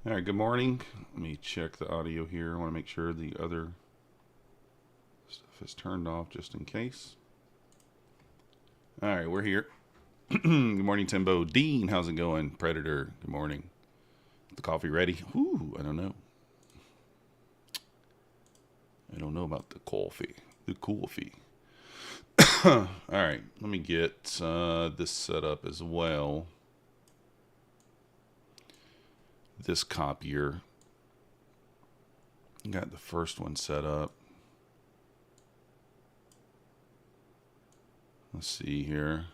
All right, good morning. Let me check the audio here. I want to make sure the other stuff is turned off just in case. All right, we're here. Good morning, Timbo. Dean, how's it going? Predator, good morning. The coffee ready? Ooh, I don't know. I don't know about the coffee. The coffee. All right, let me get this set up as well. This copier. Got the first one set up. Let's see here.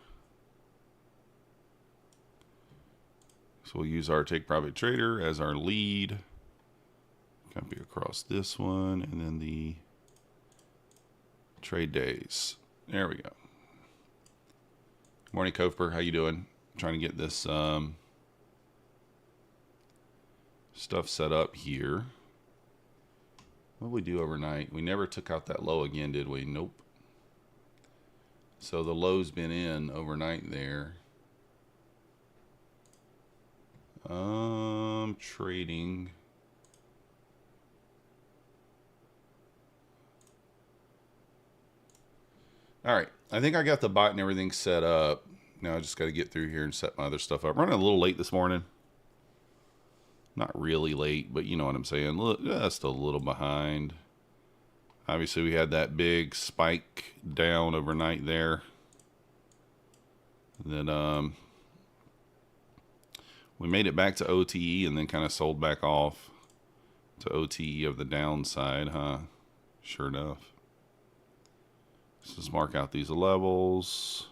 So we'll use our Take Private Trader as our lead. Copy across this one and then the trade days. There we go. Morning, Kofer. How you doing? Trying to get this stuff set up here. What did we do overnight? We never took out that low again, did we? Nope. So the low's been in overnight there. Trading. All right, I think I got the bot and everything set up. Now I just got to get through here and set my other stuff up. Running a little late this morning. Not really late, but you know what I'm saying. Just a little behind. Obviously, we had that big spike down overnight there. Then we made it back to OTE and then kind of sold back off to OTE of the downside, huh? Sure enough. Let's just mark out these levels.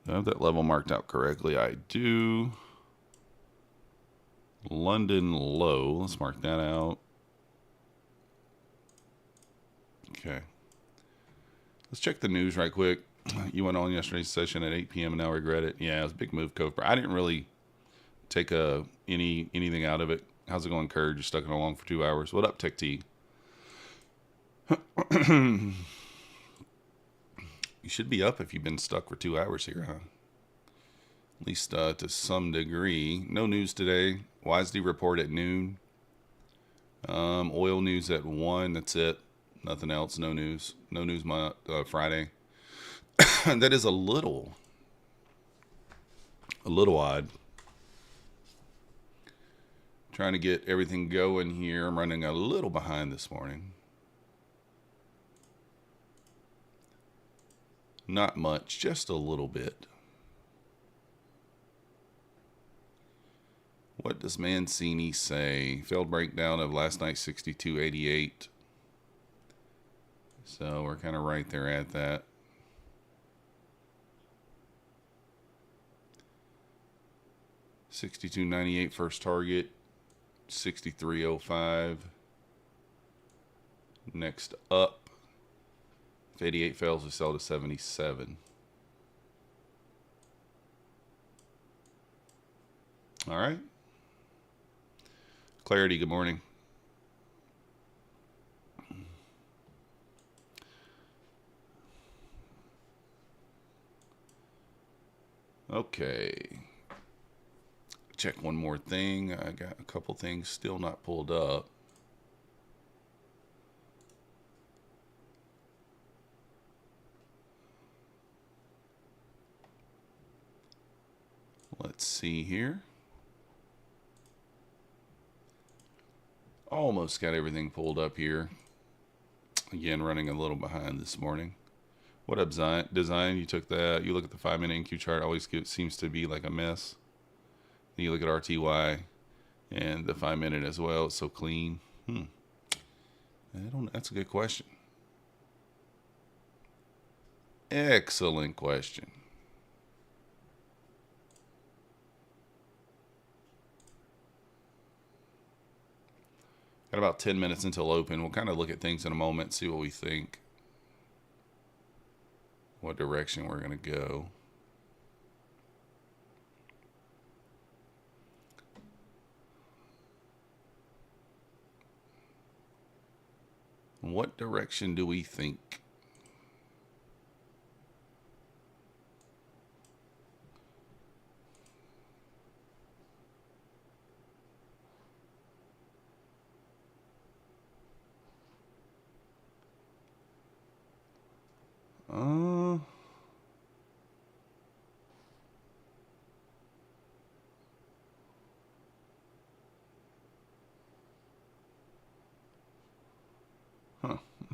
Do I have that level marked out correctly? I do. London low. Let's mark that out. Okay. Let's check the news right quick. You went on yesterday's session at 8 p.m. and now regret it. Yeah, it was a big move, Cobra. I didn't really take anything out of it. How's it going, Kurt? You stuck it along for 2 hours. What up, Tech T? You should be up if you've been stuck for 2 hours here, huh? At least to some degree. No news today. WASD report at noon. Oil news at 1. That's it. Nothing else. No news. No news Friday. That is a little odd. Trying to get everything going here. I'm running a little behind this morning. Not much, just a little bit. What does Mancini say? Failed breakdown of last night's 62.88. So we're kind of right there at that. $62.98 first target. 63.05. Next up. If 88 fails, we sell to 77. All right. Clarity, good morning. Okay. Check one more thing. I got a couple things still not pulled up. Let's see here. Almost got everything pulled up here. Again, running a little behind this morning. What up, Design? You took that. You look at the 5-minute NQ chart. Always seems to be like a mess. Then you look at RTY and the 5-minute as well. It's so clean. I don't. That's a good question. Excellent question. Got about 10 minutes until open. We'll kind of look at things in a moment, see what we think, what direction we're going to go. What direction do we think?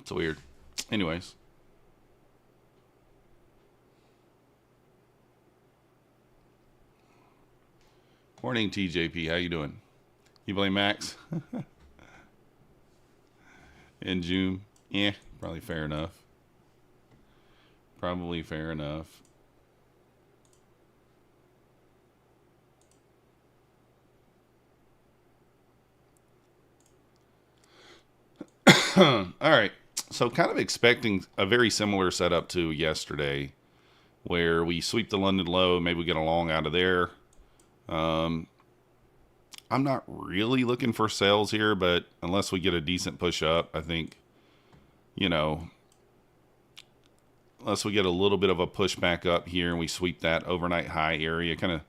It's weird. Anyways. Morning, TJP. How you doing? You blame Max? In June? Yeah, probably fair enough. Probably fair enough. All right. So kind of expecting a very similar setup to yesterday, where we sweep the London low, maybe we get a long out of there. I'm not really looking for sales here, but unless we get a decent push up, I think, you know, unless we get a little bit of a push back up here and we sweep that overnight high area, kind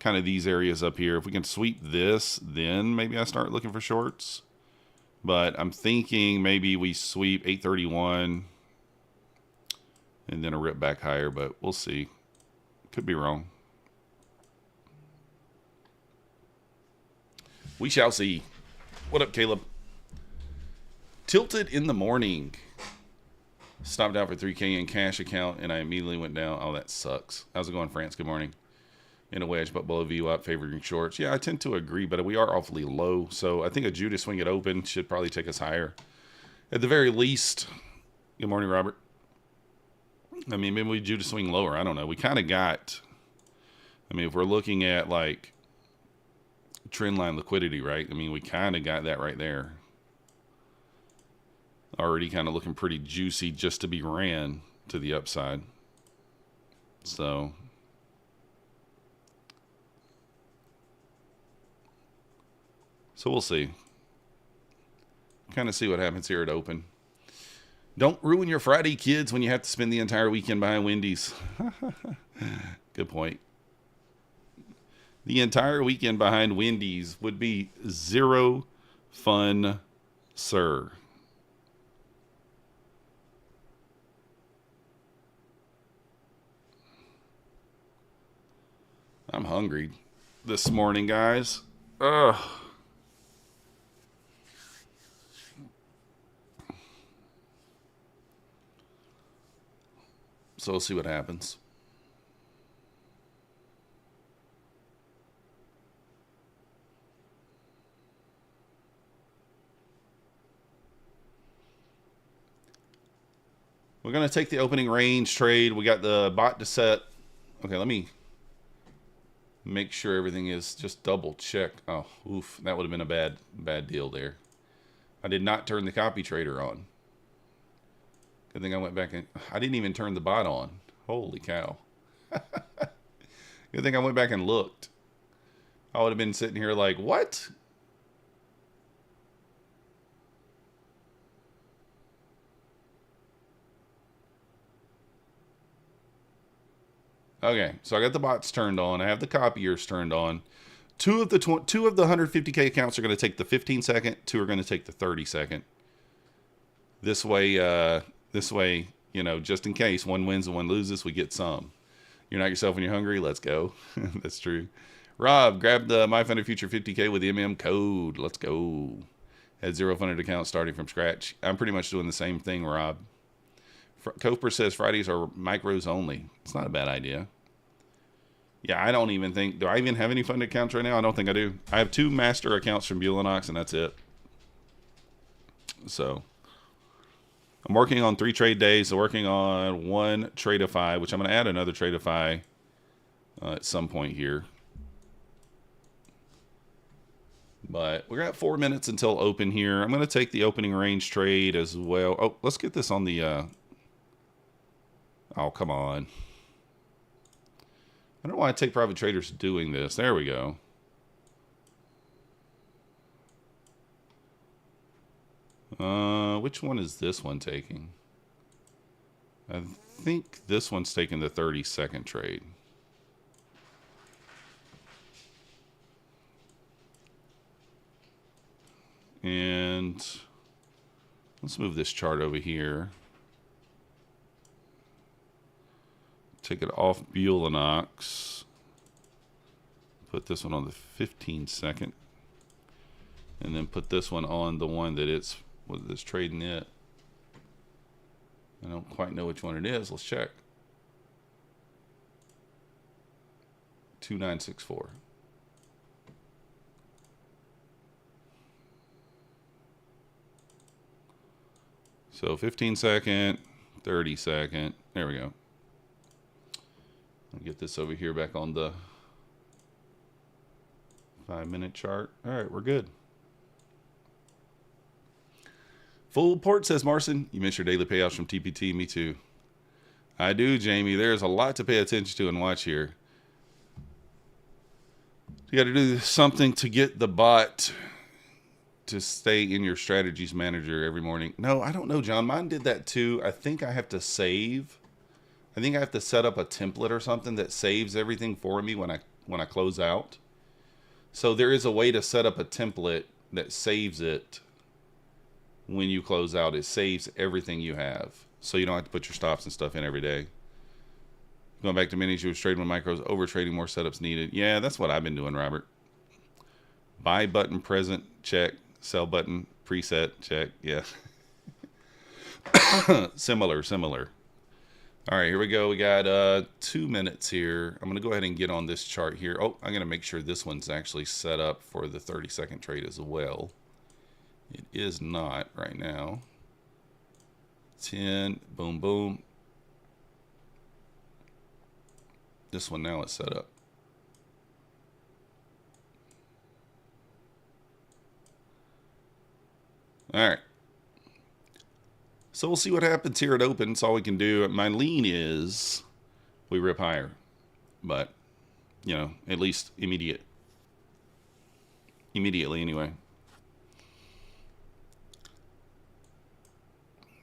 of these areas up here. If we can sweep this, then maybe I start looking for shorts. But I'm thinking maybe we sweep 831 and then a rip back higher, but we'll see. Could be wrong. We shall see. What up, Caleb? Tilted in the morning. Stopped out for 3K in cash account, and I immediately went down. Oh, that sucks. How's it going, France? Good morning. In a wedge, but below VWAP, favoring shorts. Yeah, I tend to agree, but we are awfully low. So I think a Judas swing it open should probably take us higher. At the very least. Good morning, Robert. I mean, maybe we Judas swing lower. I don't know. We kind of got, I mean, if we're looking at like trend line liquidity, right? I mean, we kind of got that right there. Already kind of looking pretty juicy just to be ran to the upside. So we'll see. Kind of see what happens here at open. Don't ruin your Friday, kids, when you have to spend the entire weekend behind Wendy's. Good point. The entire weekend behind Wendy's would be zero fun, sir. I'm hungry this morning, guys. Ugh. So we'll see what happens. We're going to take the opening range trade. We got the bot to set. Okay, let me make sure everything is just double check. Oh, oof. That would have been a bad deal there. I did not turn the copy trader on. Good thing I went back and I didn't even turn the bot on. Holy cow. Good thing I went back and looked. I would have been sitting here like, what? Okay, so I got the bots turned on. I have the copiers turned on. Two of the 150K accounts are going to take the 15-second. Two are going to take the 30-second. This way, you know, just in case one wins and one loses, we get some. You're not yourself when you're hungry. Let's go. That's true. Rob, grab the My Funded Future 50K with the MM code. Let's go. Had 0 funded accounts starting from scratch. I'm pretty much doing the same thing, Rob. Coper says Fridays are micros only. It's not a bad idea. Yeah, I don't even think... Do I even have any funded accounts right now? I don't think I do. I have 2 master accounts from Bulenox, and that's it. So... I'm working on 3 trade days. So working on 1 Tradeify, which I'm going to add another Tradeify at some point here. But we're at 4 minutes until open here. I'm going to take the opening range trade as well. Oh, let's get this on the... Oh, come on. I don't know why I take private traders doing this. There we go. Which one is this one taking? I think this one's taking the 30-second trade. And let's move this chart over here. Take it off Bulenox. Put this one on the 15-second. And then put this one on the one that it's trading it. I don't quite know which one it is. Let's check. 2964. So 15 second, 30 second. There we go. I'll get this over here back on the 5-minute chart. All right, we're good. Full port, says Marson. You miss your daily payouts from TPT. Me too. I do, Jamie. There's a lot to pay attention to and watch here. You got to do something to get the bot to stay in your strategies manager every morning. No, I don't know, John. Mine did that too. I think I have to save. I think I have to set up a template or something that saves everything for me when I close out. So there is a way to set up a template that saves it when you close out. It saves everything you have. So you don't have to put your stops and stuff in every day. Going back to minis, you was trading with micros, over trading, more setups needed. Yeah, that's what I've been doing, Robert. Buy button present, check. Sell button, preset, check. Yeah. Similar. All right, here we go. We got 2 minutes here. I'm going to go ahead and get on this chart here. Oh, I'm going to make sure this one's actually set up for the 30-second trade as well. It is not right now. 10, boom, boom. This one now is set up. All right. So we'll see what happens here at open. It's all we can do. My lean is we rip higher. But, you know, at least immediately anyway.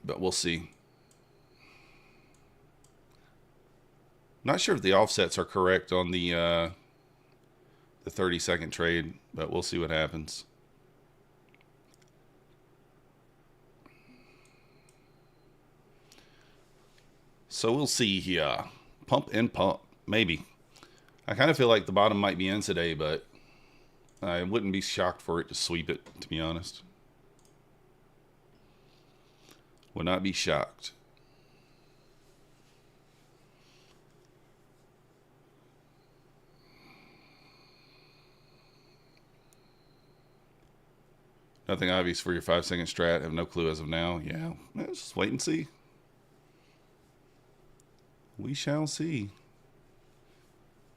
But we'll see. Not sure if the offsets are correct on the 30-second trade, but we'll see what happens. So we'll see here. Pump and pump. Maybe. I kind of feel like the bottom might be in today, but I wouldn't be shocked for it to sweep it, to be honest. Would not be shocked. Nothing obvious for your 5-second strat. I have no clue as of now. Yeah, let's just wait and see. We shall see.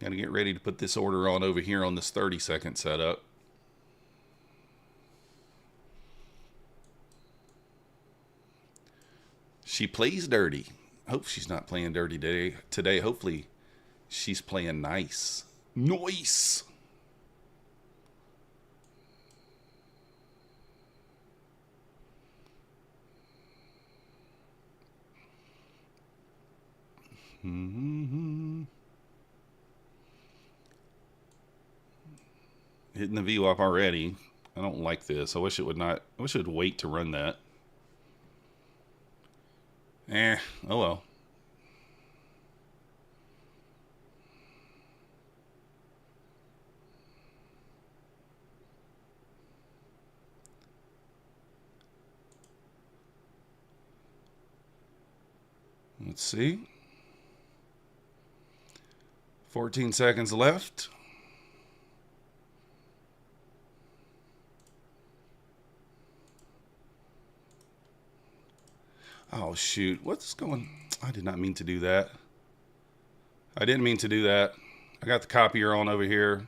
Got to get ready to put this order on over here on this 30-second setup. She plays dirty. Hope she's not playing dirty today. Hopefully she's playing nice. Nice. Hitting the VWAP already. I don't like this. I wish it would not. I wish it would wait to run that. Oh well. Let's see. 14 seconds left. Oh, shoot. What's going... I did not mean to do that. I didn't mean to do that. I got the copier on over here.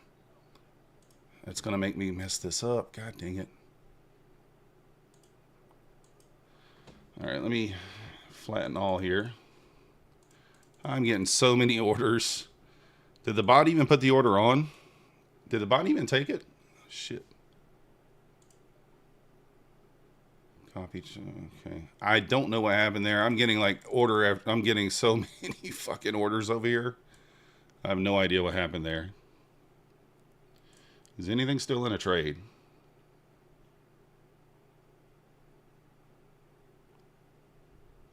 That's going to make me mess this up. God dang it. All right, let me flatten all here. I'm getting so many orders. Did the bot even put the order on? Did the bot even take it? Shit. Copy. Okay. I don't know what happened there. I'm getting like order after, I'm getting so many fucking orders over here. I have no idea what happened there. Is anything still in a trade?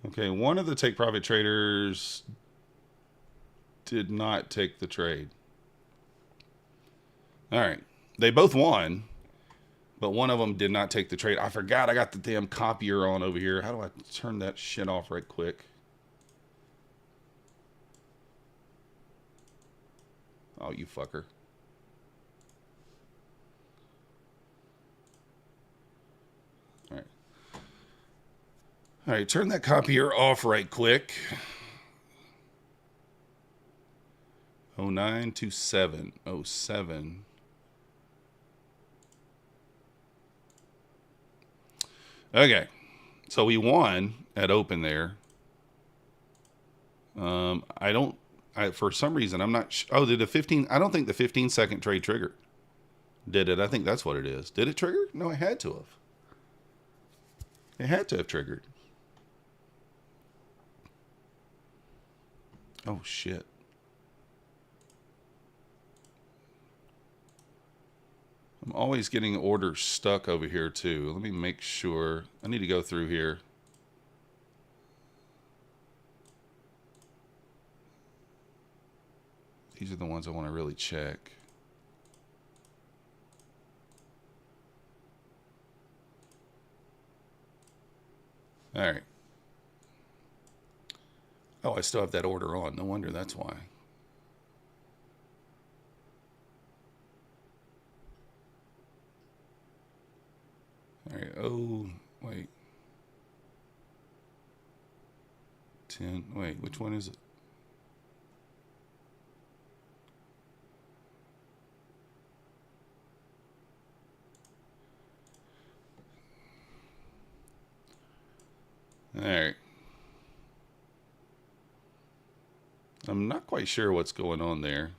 Okay, one of the take profit traders did not take the trade. All right. They both won, but one of them did not take the trade. I forgot I got the damn copier on over here. How do I turn that shit off right quick? Oh, you fucker. All right. All right, turn that copier off right quick. 0927. 07. Okay. So we won at open there. For some reason, I'm not. Oh, did the 15? I don't think the 15-second trade triggered. Did it? I think that's what it is. Did it trigger? No, it had to have. It had to have triggered. Oh, shit. I'm always getting orders stuck over here, too. Let me make sure. I need to go through here. These are the ones I want to really check. All right. Oh, I still have that order on. No wonder that's why. All right. Oh, wait. 10. Wait, which one is it? All right. I'm not quite sure what's going on there.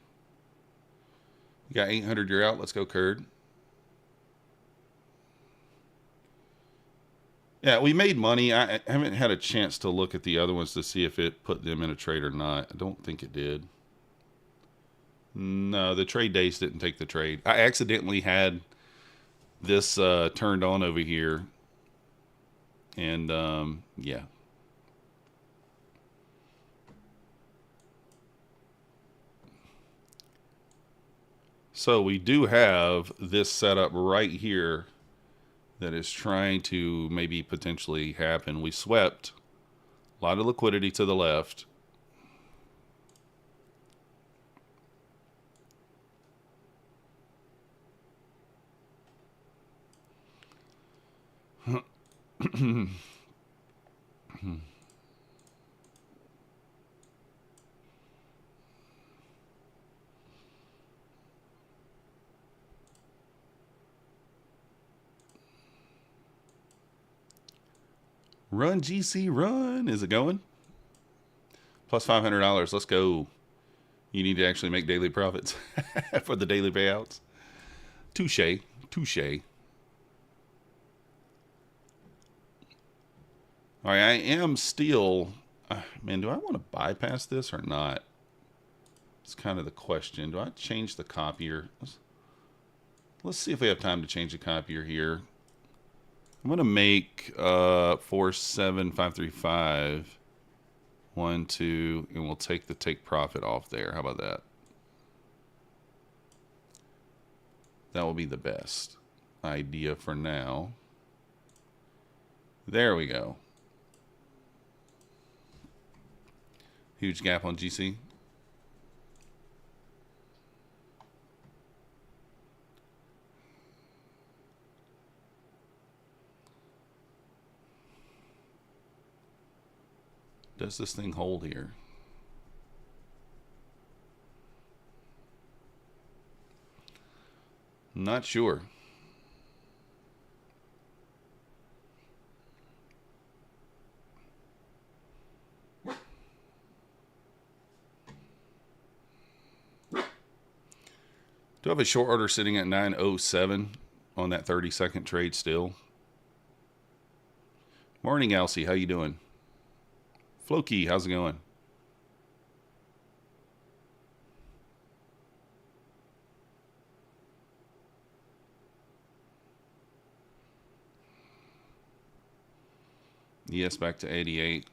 You got 800, you're out. Let's go, Curd. Yeah, we made money. I haven't had a chance to look at the other ones to see if it put them in a trade or not. I don't think it did. No, the trade days didn't take the trade. I accidentally had this turned on over here. And, yeah. So we do have this setup right here that is trying to maybe potentially happen. We swept a lot of liquidity to the left. Run, GC, run. Is it going? Plus $500. Let's go. You need to actually make daily profits for the daily payouts. Touche. Touche. All right, I am still... man, do I want to bypass this or not? It's kind of the question. Do I change the copier? Let's see if we have time to change the copier here. I'm going to make 47535. 1, 2, and we'll take the take profit off there. How about that? That will be the best idea for now. There we go. Huge gap on GC. Does this thing hold here? Not sure. Do I have a short order sitting at 907 on that 30-second trade still? Morning, Elsie. How you doing? Floki, how's it going? Yes, back to 88.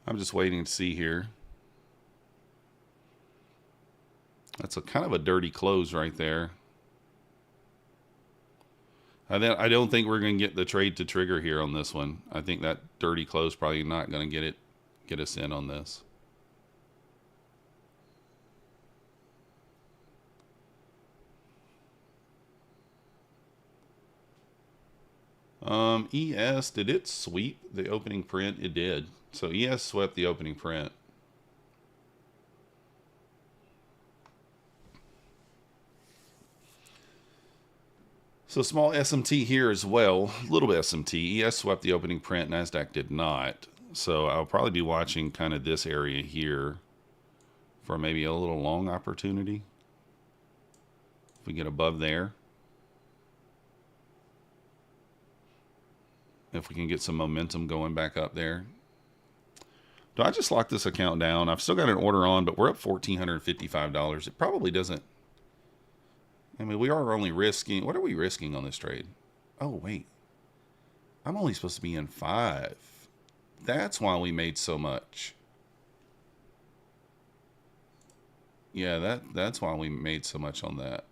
I'm just waiting to see here. That's a kind of a dirty close right there. I don't think we're going to get the trade to trigger here on this one. I think that dirty close probably not going to get us in on this. ES, did it sweep the opening print? It did. So ES swept the opening print. So small SMT here as well. A little bit SMT. ES swept the opening print. Nasdaq did not. So I'll probably be watching kind of this area here for maybe a little long opportunity. If we get above there. If we can get some momentum going back up there. Do I just lock this account down? I've still got an order on, but we're up $1,455. It probably doesn't. I mean, we are only risking. What are we risking on this trade? Oh, wait. I'm only supposed to be in 5. That's why we made so much. Yeah, that's why we made so much on that.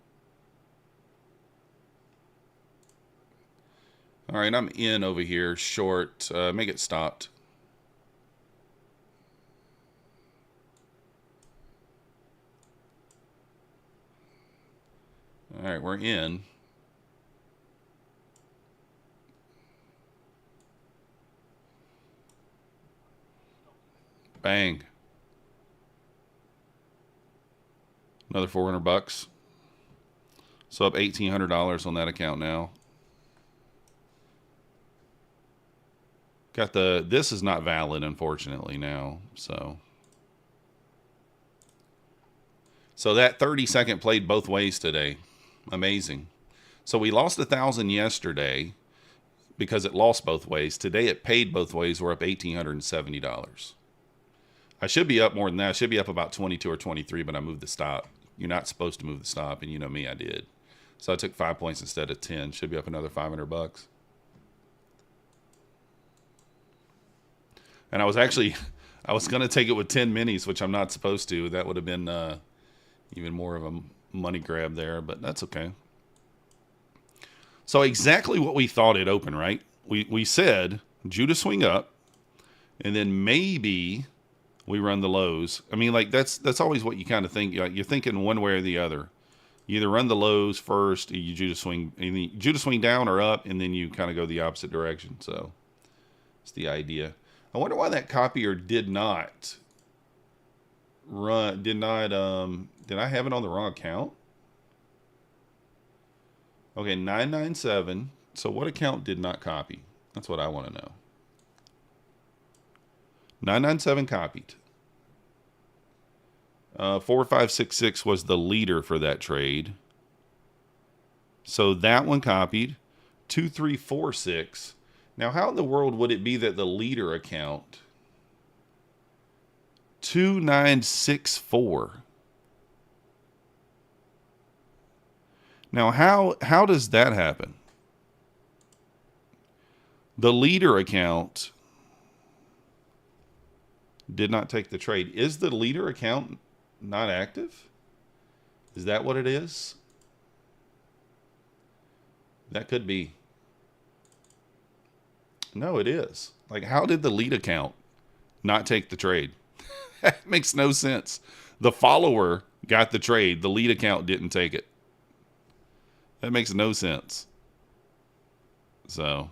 All right, I'm in over here, short. Make it stopped. All right, we're in. Bang. Another $400. So up $1,800 on that account now. Got the, this is not valid, unfortunately, now. So that 30-second played both ways today. Amazing. So we lost 1,000 yesterday because it lost both ways. Today it paid both ways. We're up $1,870. I should be up more than that. I should be up about 22 or 23, but I moved the stop. You're not supposed to move the stop, and you know me, I did. So I took 5 points instead of 10. Should be up another $500. And I was going to take it with 10 minis, which I'm not supposed to. That would have been even more of a money grab there, but that's okay. So exactly what we thought it opened, right? We said Judah swing up, and then maybe we run the lows. I mean, like that's always what you kind of think. You're thinking one way or the other. You either run the lows first, you Judah swing down or up, and then you kind of go the opposite direction. So it's the idea. I wonder why that copier did not run. Did I have it on the wrong account? Okay, 997. So what account did not copy? That's what I want to know. 997 copied. 4566 was the leader for that trade. So that one copied. 2346. Now, how in the world would it be that the leader account 2964? Now, how does that happen? The leader account did not take the trade. Is the leader account not active? Is that what it is? That could be. No, it is. Like, how did the lead account not take the trade? That makes no sense. The follower got the trade. The lead account didn't take it. That makes no sense. So,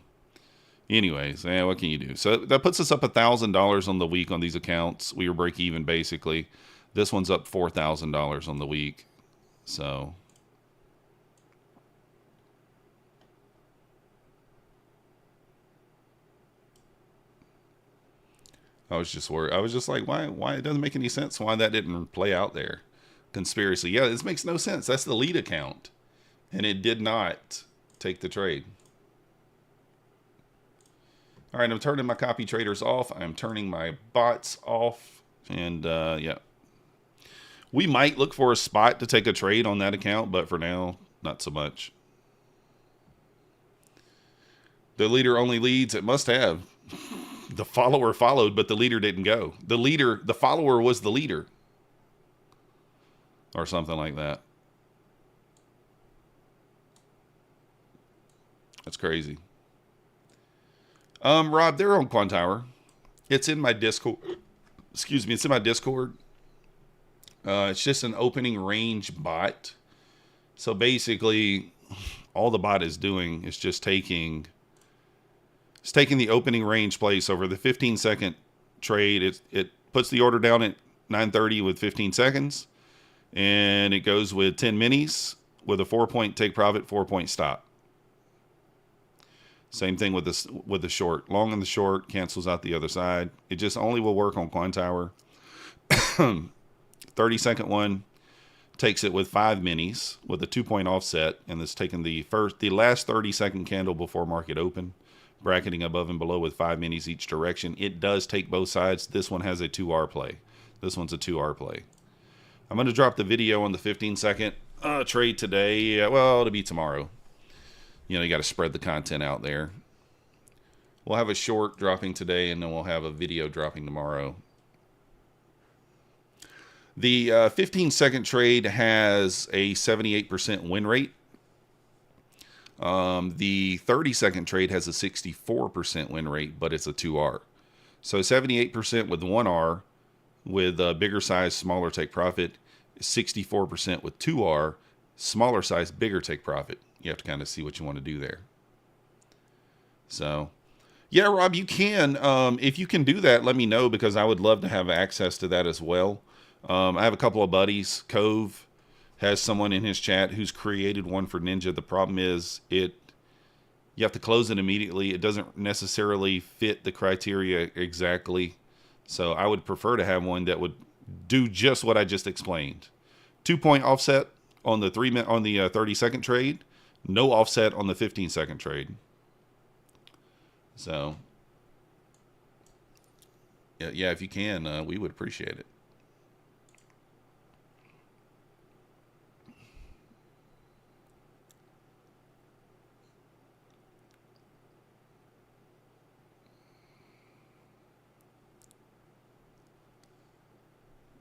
anyways, what can you do? So that puts us up $1,000 on the week on these accounts. We were break even, basically. This one's up $4,000 on the week. So I was just worried. I was just like, why it doesn't make any sense why that didn't play out there. Conspiracy. Yeah, this makes no sense. That's the lead account. And it did not take the trade. All right, I'm turning my copy traders off. I'm turning my bots off. And, yeah. We might look for a spot to take a trade on that account, but for now, not so much. The leader only leads. It must have. The follower followed, but the leader didn't go. The follower was the leader. or something like that. That's crazy. Rob, they're on Quantower. It's in my Discord. Excuse me, it's in my Discord. It's just an opening range bot. So basically, all the bot is doing is just taking the opening range place over the 15-second trade. It puts the order down at 9:30 with 15 seconds, and it goes with 10 minis with a 4-point take profit, 4-point stop. Same thing with the short. Long and the short cancels out the other side. It just only will work on Quantower. 30-second one takes it with 5 minis with a 2-point offset, and it's taking the last 30-second candle before market open, bracketing above and below with 5 minis each direction. It does take both sides. This one has a 2R play. This one's a 2R play. I'm going to drop the video on the 15-second trade today. Well, it'll be tomorrow. You know, you got to spread the content out there. We'll have a short dropping today, and then we'll have a video dropping tomorrow. The 15-second trade has a 78% win rate. The 30-second trade has a 64% win rate, but it's a 2R. So 78% with 1R with a bigger size, smaller take profit. 64% with 2R, smaller size, bigger take profit. You have to kind of see what you want to do there. So, yeah, Rob, you can. If you can do that, let me know, because I would love to have access to that as well. I have a couple of buddies. Cove has someone in his chat who's created one for Ninja. The problem is you have to close it immediately. It doesn't necessarily fit the criteria exactly. So I would prefer to have one that would do just what I just explained. 2-point offset on the 30-second trade. No offset on the 15-second trade. So, yeah, if you can, we would appreciate it.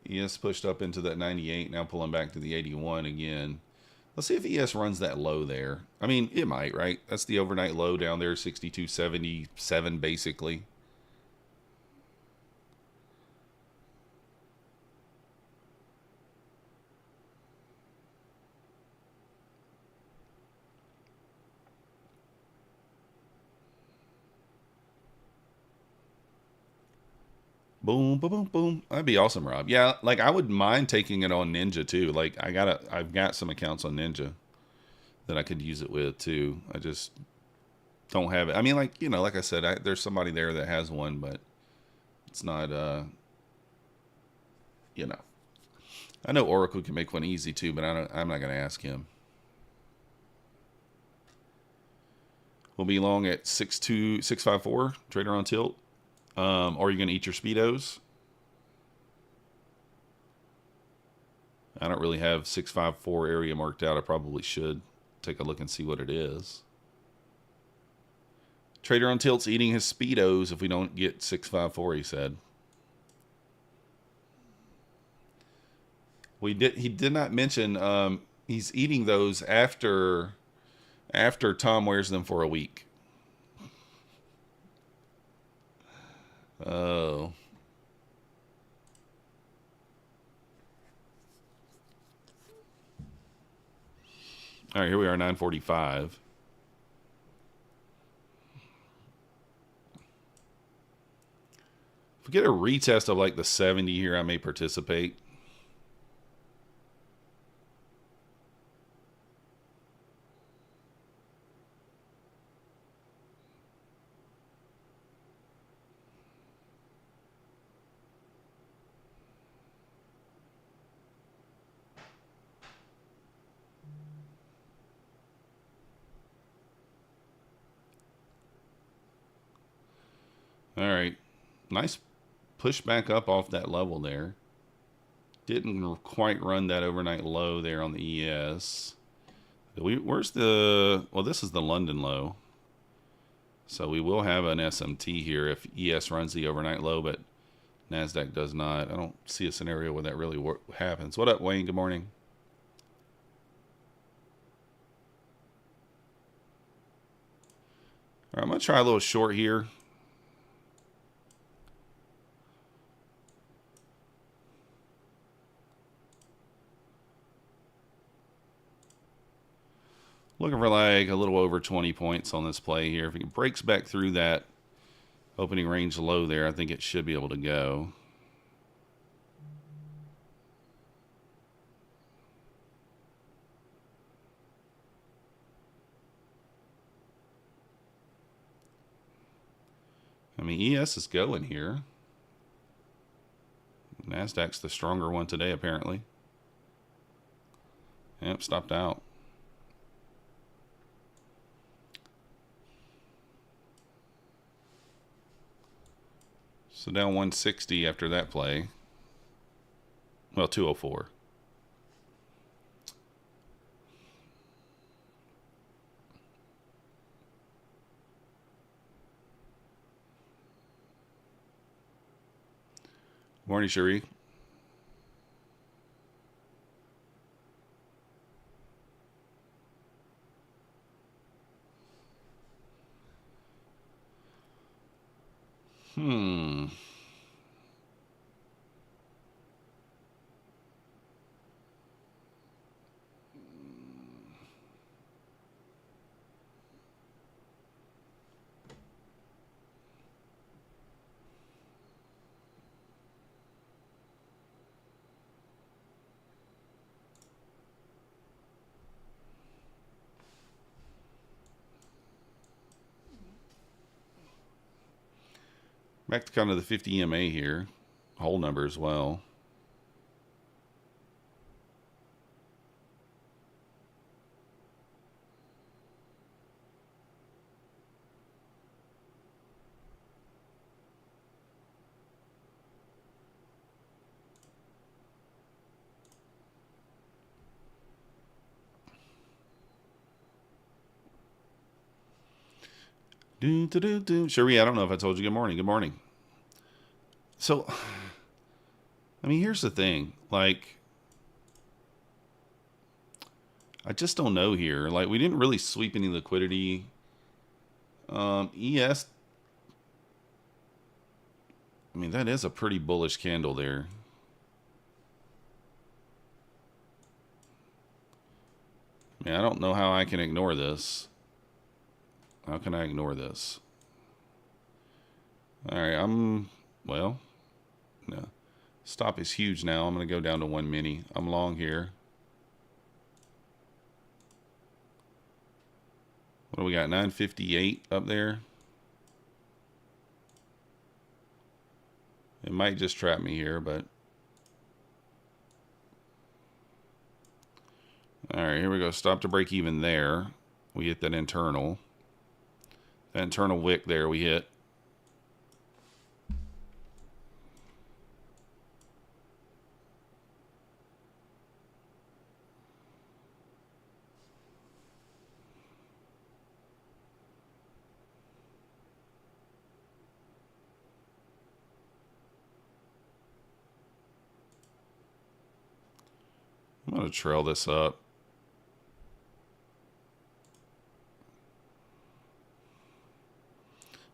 ES pushed up into that 98, now pulling back to the 81 again. Let's see if ES runs that low there. I mean, it might, right? That's the overnight low down there, 62.77 basically. Boom, boom, boom, boom. That'd be awesome, Rob. Yeah, like I would mind taking it on Ninja too. Like I've got some accounts on Ninja that I could use it with too. I just don't have it. I mean, like, you know, like I said, there's somebody there that has one, but it's not, you know. I know Oracle can make one easy too, but I'm not going to ask him. We'll be long at 654, trader on tilt. Or are you going to eat your Speedos? I don't really have 654 area marked out. I probably should take a look and see what it is. Trader on tilt's eating his Speedos if we don't get 654, he said. He did not mention he's eating those after Tom wears them for a week. Oh. All right, here we are, 9:45. If we get a retest of like the 70 here, I may participate. All right, nice push back up off that level there. Didn't quite run that overnight low there on the ES. Where's the, well, this is the London low. So we will have an SMT here if ES runs the overnight low, but Nasdaq does not. I don't see a scenario where that really happens. What up, Wayne? Good morning. right, I'm going to try a little short here. Looking for like a little over 20 points on this play here. If it breaks back through that opening range low there, I think it should be able to go. I mean, ES is going here. Nasdaq's the stronger one today, apparently. Yep, stopped out. So down 160 after that play. Well, 204. Morning, Cherie. Back to kind of the 50 EMA here. Whole number as well. Cherie, I don't know if I told you good morning. Good morning. So, I mean, here's the thing. Like, I just don't know here. Like, we didn't really sweep any liquidity. ES, I mean, that is a pretty bullish candle there. I mean, I don't know how I can ignore this. How can I ignore this? All right, well, no. Stop is huge now. I'm going to go down to 1 mini. I'm long here. What do we got? 958 up there. It might just trap me here, but... All right, here we go. Stop to break even there. We hit that internal. That internal wick there we hit. I'm going to trail this up.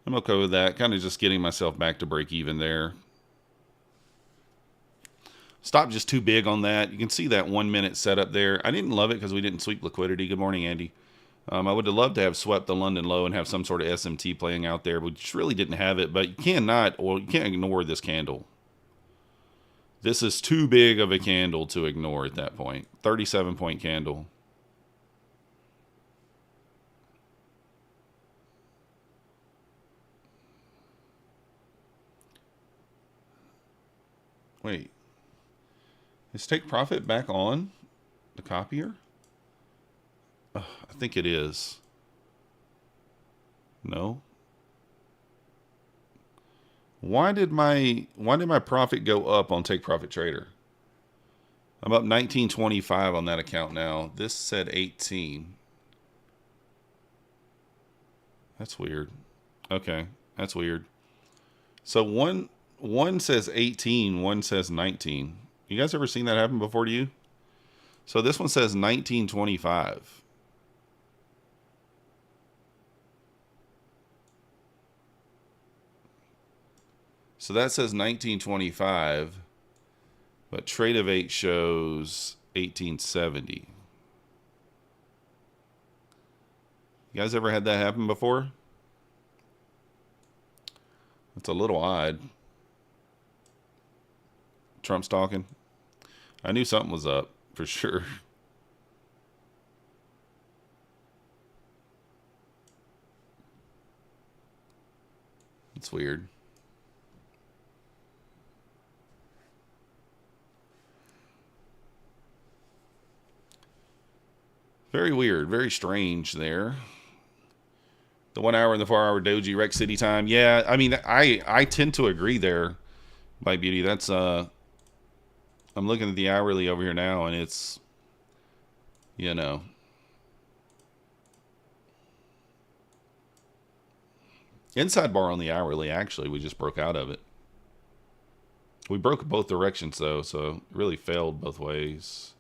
I'm okay with that. Kind of just getting myself back to break even there. Stop just too big on that. You can see that 1 minute setup there. I didn't love it because we didn't sweep liquidity. Good morning, Andy. I would have loved to have swept the London low and have some sort of SMT playing out there. We just really didn't have it. But you cannot, or you can't ignore this candle. This is too big of a candle to ignore at that point. 37-point candle. Wait. Is take profit back on the copier? I think it is. No. Why did my profit go up on Take Profit Trader? I'm up 19.25 on that account now. This said 18. That's weird. Okay, that's weird. So one says 18, one says 19. You guys ever seen that happen before to you? So this one says 19.25. So that says 1925, but Trade of 8 shows 1870. You guys ever had that happen before? It's a little odd. Trump's talking. I knew something was up for sure. It's weird. Very weird, very strange there. The 1 hour and the 4 hour doji rec city time. Yeah, I mean, I tend to agree there, my beauty. That's I'm looking at the hourly over here now, and it's, you know, inside bar on the hourly. Actually, we just broke out of it. We broke both directions though, so it really failed both ways.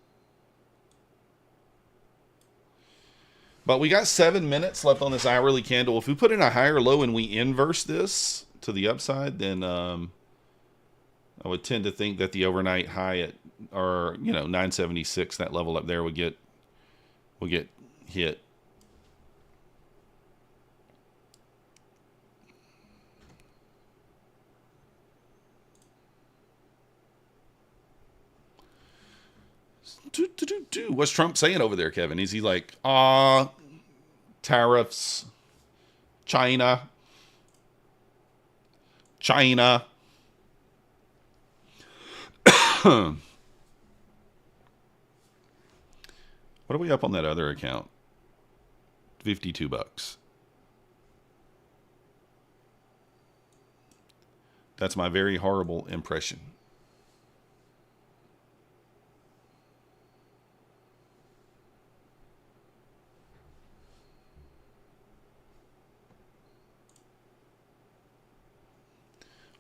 But we got 7 minutes left on this hourly candle. If we put in a higher low and we inverse this to the upside, then I would tend to think that the overnight high at, or 976, that level up there, will get hit. What's Trump saying over there, Kevin? Is he like, tariffs, China? What are we up on that other account? $52. That's my very horrible impression.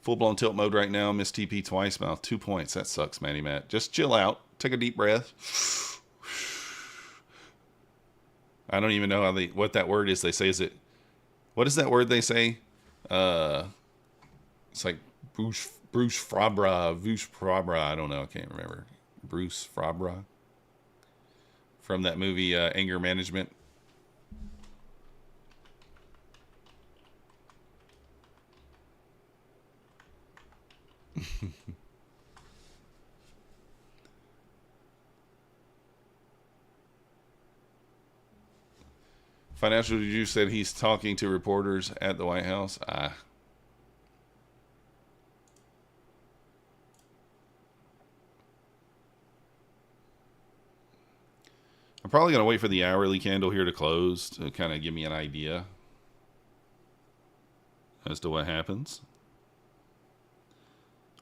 Full-blown tilt mode right now. Missed TP twice. Mouth 2 points. That sucks, Matty Matt. Just chill out. Take a deep breath. I don't even know what that word is. They say, what is that word they say? It's like Bruce Frabra. I don't know. I can't remember. Bruce Frabra. From that movie, Anger Management. Financial Juju said he's talking to reporters at the White House. I'm probably going to wait for the hourly candle here to close to kind of give me an idea as to what happens.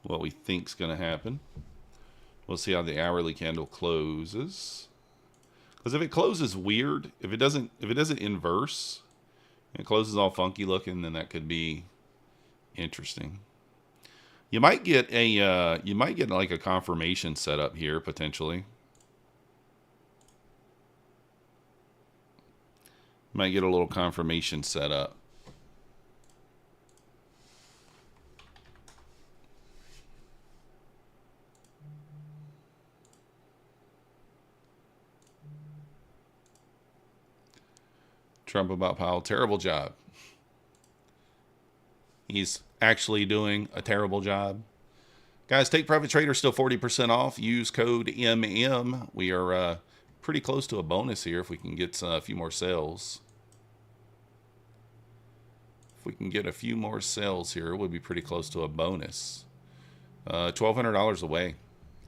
What we think's going to happen. We'll see how the hourly candle closes. Because if it closes weird, if it doesn't inverse, and it closes all funky looking, then that could be interesting. You might get like a confirmation set up here potentially. Might get a little confirmation set up. Trump about Powell. Terrible job. He's actually doing a terrible job. Guys, Take Profit Trader still 40% off. Use code MM. We are pretty close to a bonus here if we can get a few more sales. If we can get a few more sales here, we'll be pretty close to a bonus. $1,200 away.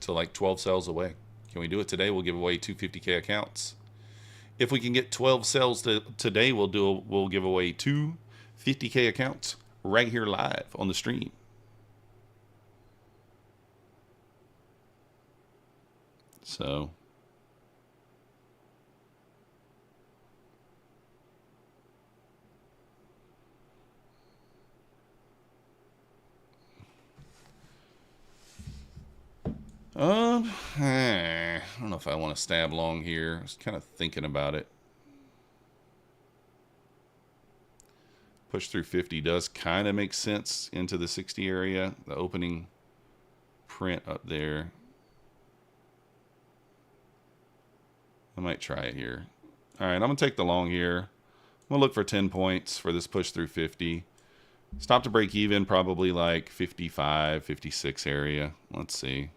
So like 12 sales away. Can we do it today? We'll give away 2 50K accounts. If we can get 12 sales today, we'll give away 2 50K accounts right here live on the stream. So I don't know if I want to stab long here. I was kind of thinking about it. Push through 50 does kind of make sense into the 60 area. The opening print up there. I might try it here. All right, I'm going to take the long here. I'm going to look for 10 points for this push through 50. Stop to break even, probably like 55, 56 area. Let's see.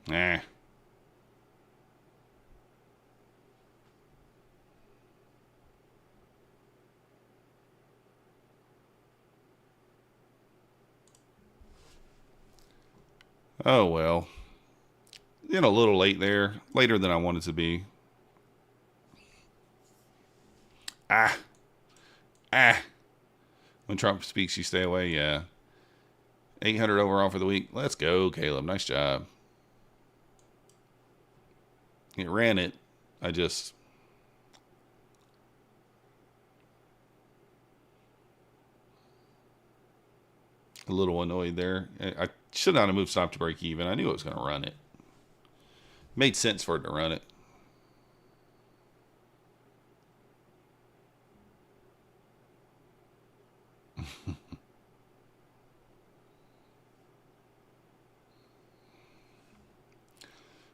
Nah. Oh, well. You know, a little late there. Later than I wanted to be. Ah. When Trump speaks, you stay away. Yeah. 800 overall for the week. Let's go, Caleb. Nice job. It ran it. I just... a little annoyed there. I should not have moved stop to break even. I knew it was going to run it. Made sense for it to run it.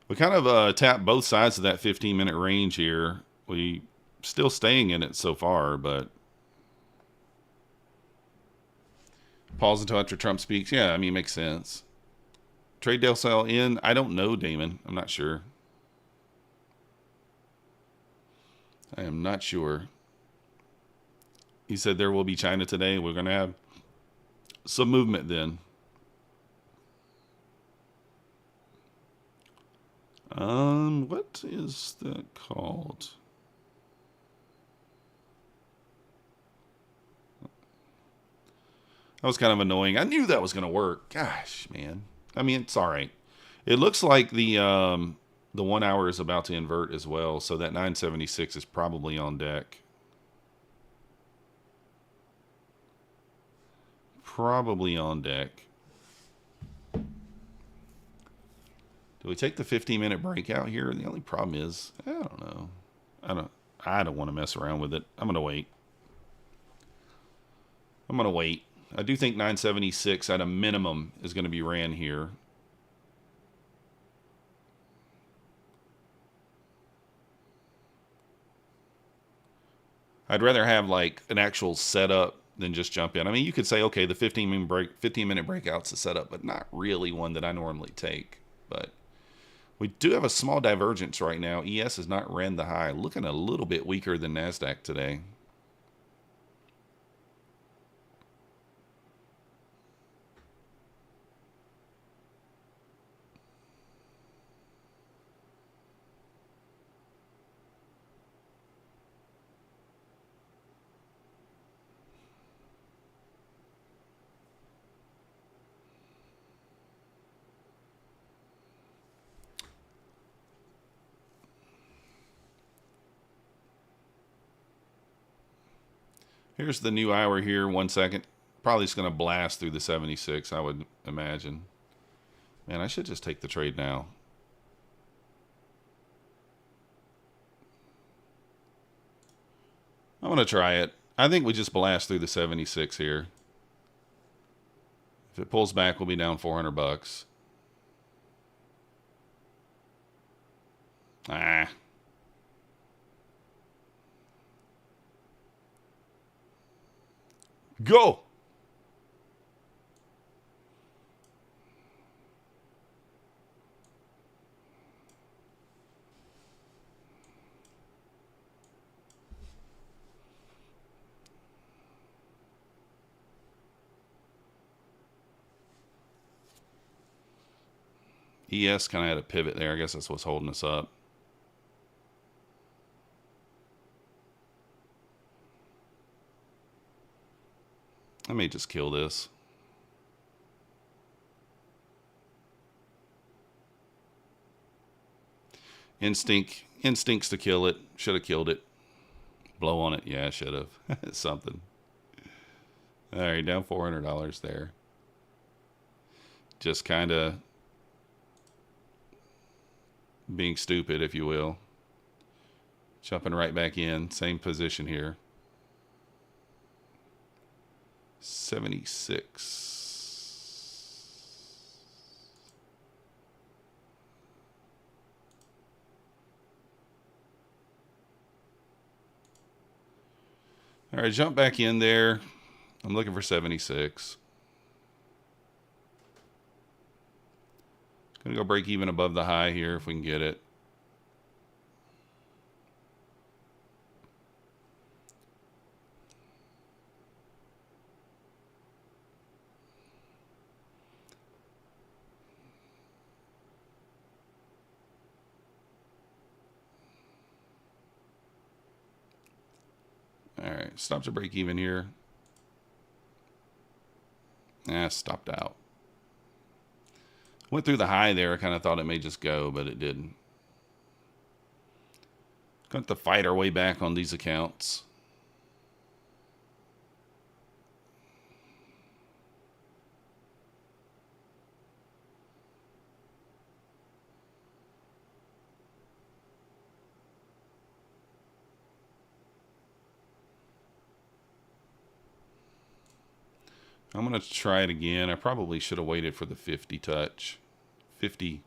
We kind of tapped both sides of that 15-minute range here. We still staying in it so far, but pause until after Trump speaks. Yeah, I mean, it makes sense. Trade deal sell in. I don't know, Damon. I'm not sure. I am not sure. He said there will be China today. We're going to have some movement then. What is that called? That was kind of annoying. I knew that was going to work. Gosh, man. I mean, it's all right. It looks like the 1 hour is about to invert as well, so that 976 is probably on deck. Probably on deck. Do we take the 15-minute breakout here? The only problem is, I don't know. I don't want to mess around with it. I'm going to wait. I do think 976 at a minimum is going to be ran here. I'd rather have like an actual setup than just jump in. I mean, you could say, okay, the 15-minute breakout's a setup, but not really one that I normally take. But we do have a small divergence right now. ES has not ran the high, looking a little bit weaker than Nasdaq today. Here's the new hour here, 1 second. Probably just going to blast through the 76, I would imagine. Man, I should just take the trade now. I'm going to try it. I think we just blast through the 76 here. If it pulls back, we'll be down 400 bucks. Go! ES kind of had a pivot there. I guess that's what's holding us up. I may just kill this. Instincts to kill it. Should have killed it. Blow on it. Yeah, should have. Something. All right, down $400 there. Just kind of being stupid, if you will. Jumping right back in. Same position here. 76. All right, jump back in there. I'm looking for 76. Gonna go break even above the high here if we can get it. All right, stop to break even here. Stopped out. Went through the high there. I kind of thought it may just go, but it didn't. Got to fight our way back on these accounts. I'm going to try it again. I probably should have waited for the 50 touch. 50,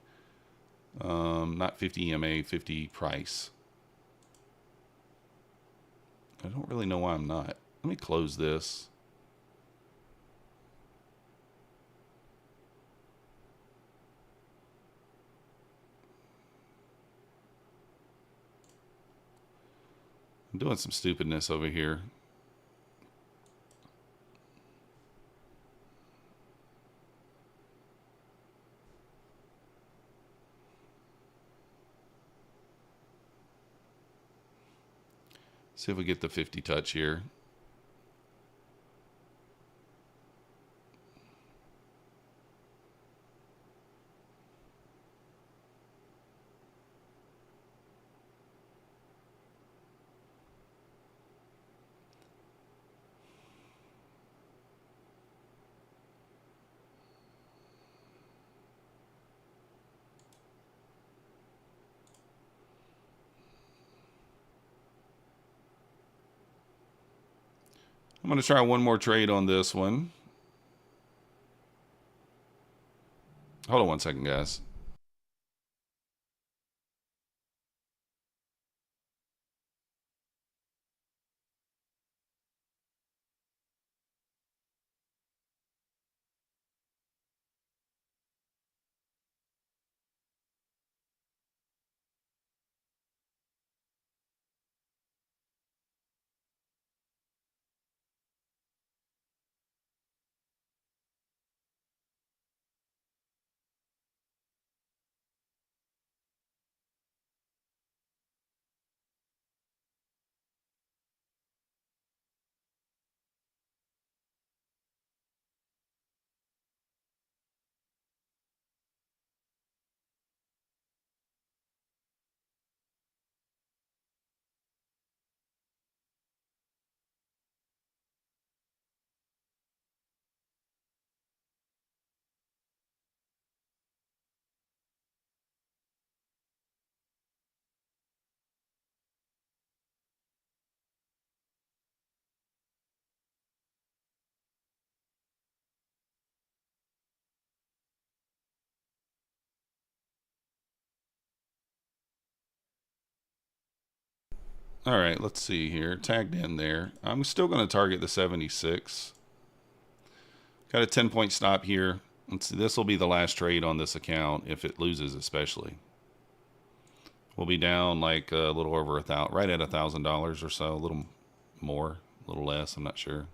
not 50 EMA, 50 price. I don't really know why I'm not. Let me close this. I'm doing some stupidness over here. See if we get the 50 touch here. I'm going to try one more trade on this one. Hold on one second, guys. All right, let's see here. Tagged in there. I'm still going to target the 76. Got a 10-point stop here. Let's see. This will be the last trade on this account if it loses, especially. We'll be down like a little over right at $1,000 or so, a little more, a little less. I'm not sure.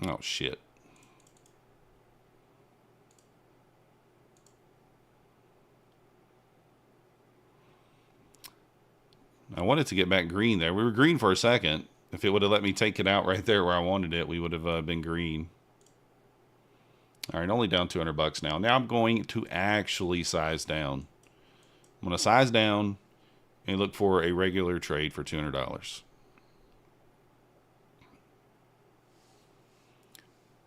Oh, shit. I wanted to get back green there. We were green for a second. If it would have let me take it out right there where I wanted it, we would have been green. All right, only down 200 bucks now. Now I'm going to actually size down. I'm going to size down and look for a regular trade for $200.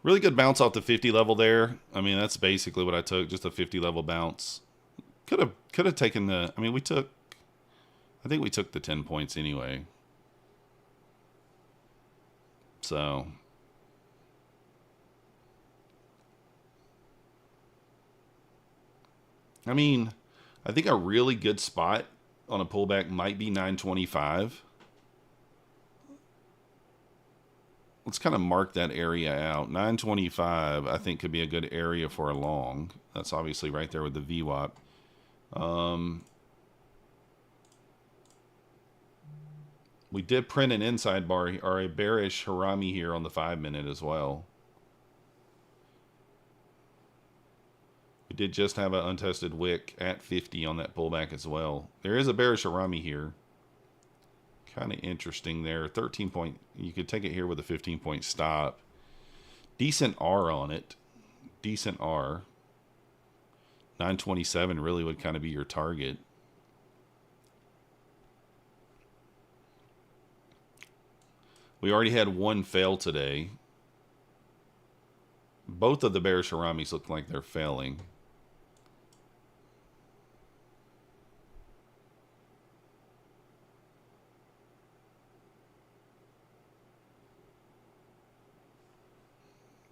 Really good bounce off the 50 level there. I mean, that's basically what I took, just a 50 level bounce. Could have taken the, I mean, I think we took the 10 points anyway. So, I mean, I think a really good spot on a pullback might be 925. Let's kind of mark that area out. 925, I think, could be a good area for a long. That's obviously right there with the VWAP. We did print an inside bar or a bearish harami here on the 5-minute as well. We did just have an untested wick at 50 on that pullback as well. There is a bearish harami here. Kind of interesting there. 13 point. You could take it here with a 15-point stop. Decent R on it. Decent R. 927 really would kind of be your target. We already had one fail today. Both of the bearish haramis look like they're failing.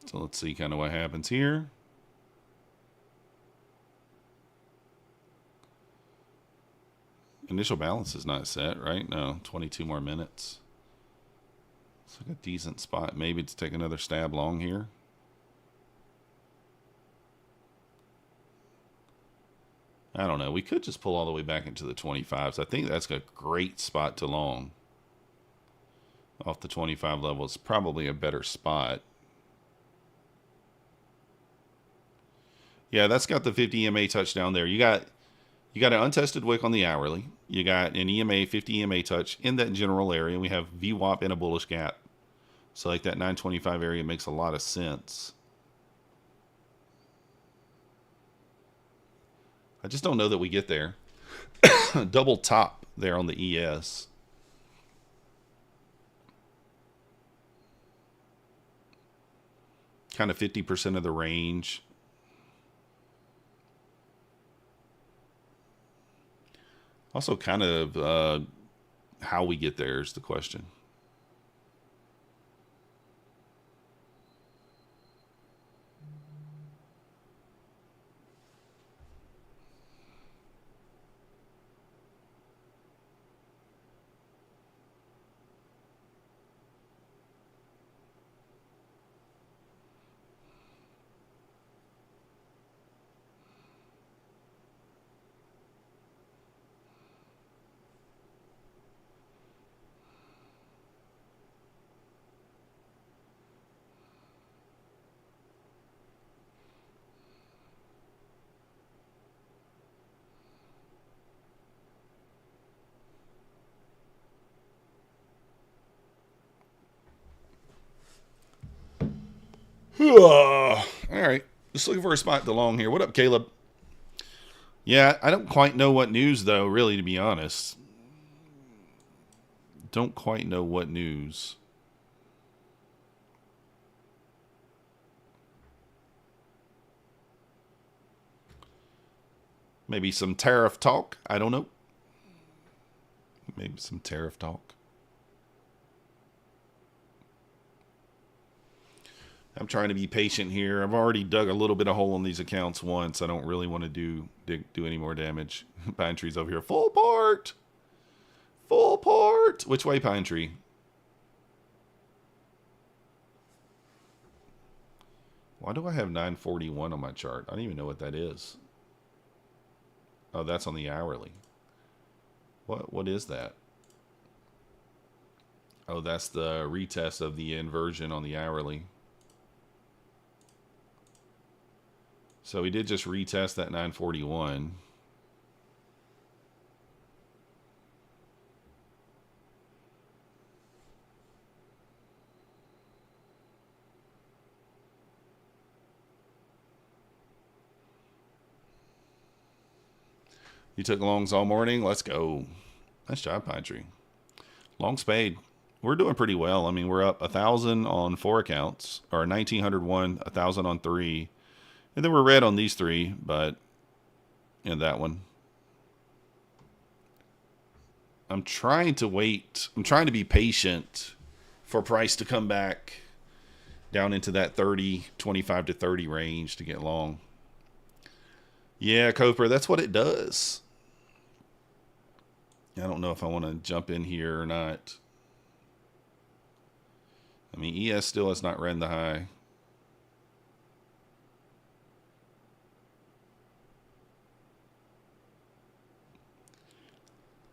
So let's see kind of what happens here. Initial balance is not set, right? No, 22 more minutes. It's like a decent spot maybe to take another stab long here. I don't know. We could just pull all the way back into the 25s. I think that's a great spot to long. Off the 25 level, it's probably a better spot. Yeah, that's got the 50 EMA touch down there. You got an untested wick on the hourly. You got an EMA, 50 EMA touch in that general area. We have VWAP and a bullish gap. So like that 925 area makes a lot of sense. I just don't know that we get there. Double top there on the ES. Kind of 50% of the range. Also, kind of how we get there is the question. All right. Just looking for a spot to long here. What up, Caleb? Yeah, I don't quite know what news, though, really, to be honest. Don't quite know what news. Maybe some tariff talk. I don't know. Maybe some tariff talk. I'm trying to be patient here. I've already dug a little bit of hole in these accounts once. I don't really want to do any more damage. Pine tree's over here. Full port. Full port. Which way, Pine tree? Why do I have 941 on my chart? I don't even know what that is. Oh, that's on the hourly. What is that? Oh, that's the retest of the inversion on the hourly. So we did just retest that 941. You took longs all morning? Let's go. Nice job, Pine Tree. Long spade. We're doing pretty well. I mean, we're up 1,000 on 4 accounts, or 1,901, 1,000 on 3. And then we're red on these 3, but in that one. I'm trying to wait. I'm trying to be patient for price to come back down into that 30, 25 to 30 range to get long. Yeah, Cooper, that's what it does. I don't know if I want to jump in here or not. I mean, ES still has not ran the high.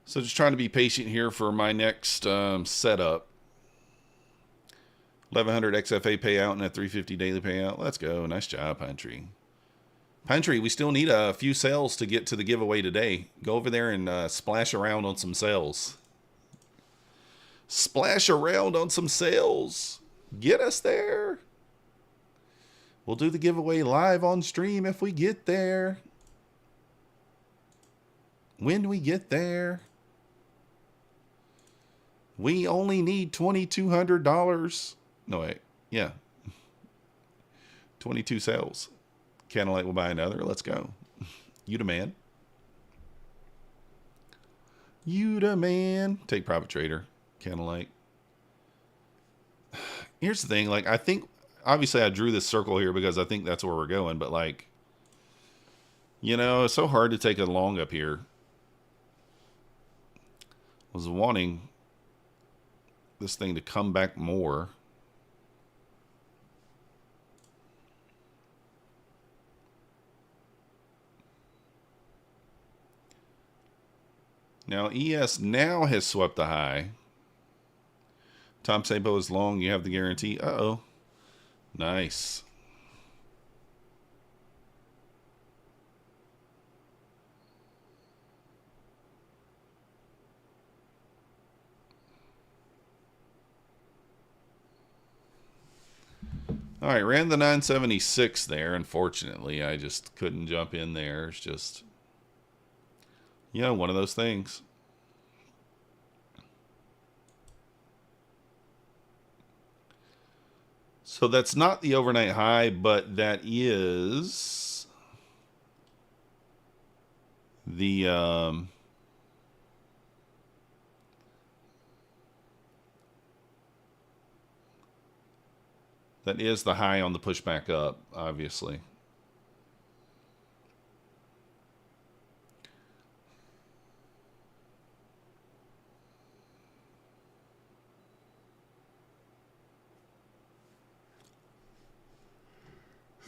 So just trying to be patient here for my next setup. 1,100 XFA payout and a 350 daily payout. Let's go. Nice job, Pine Tree. Pine Tree, we still need a few sales to get to the giveaway today. Go over there and splash around on some sales. Splash around on some sales. Get us there. We'll do the giveaway live on stream if we get there. When we get there. We only need $2,200. No, wait. Yeah. 22 sales. Candlelight will buy another. Let's go. You the man. You the man. Take Private Trader. Candlelight. Here's the thing. Like, I think, obviously I drew this circle here because I think that's where we're going. But, like, you know, it's so hard to take a long up here. I was wanting this thing to come back more. Now, ES now has swept the high. Tom Sabo is long. You have the guarantee. Uh-oh. Nice. All right, ran the 976 there. Unfortunately, I just couldn't jump in there. It's just, you know, one of those things. So that's not the overnight high, but that is the that is the high on the pushback up, obviously.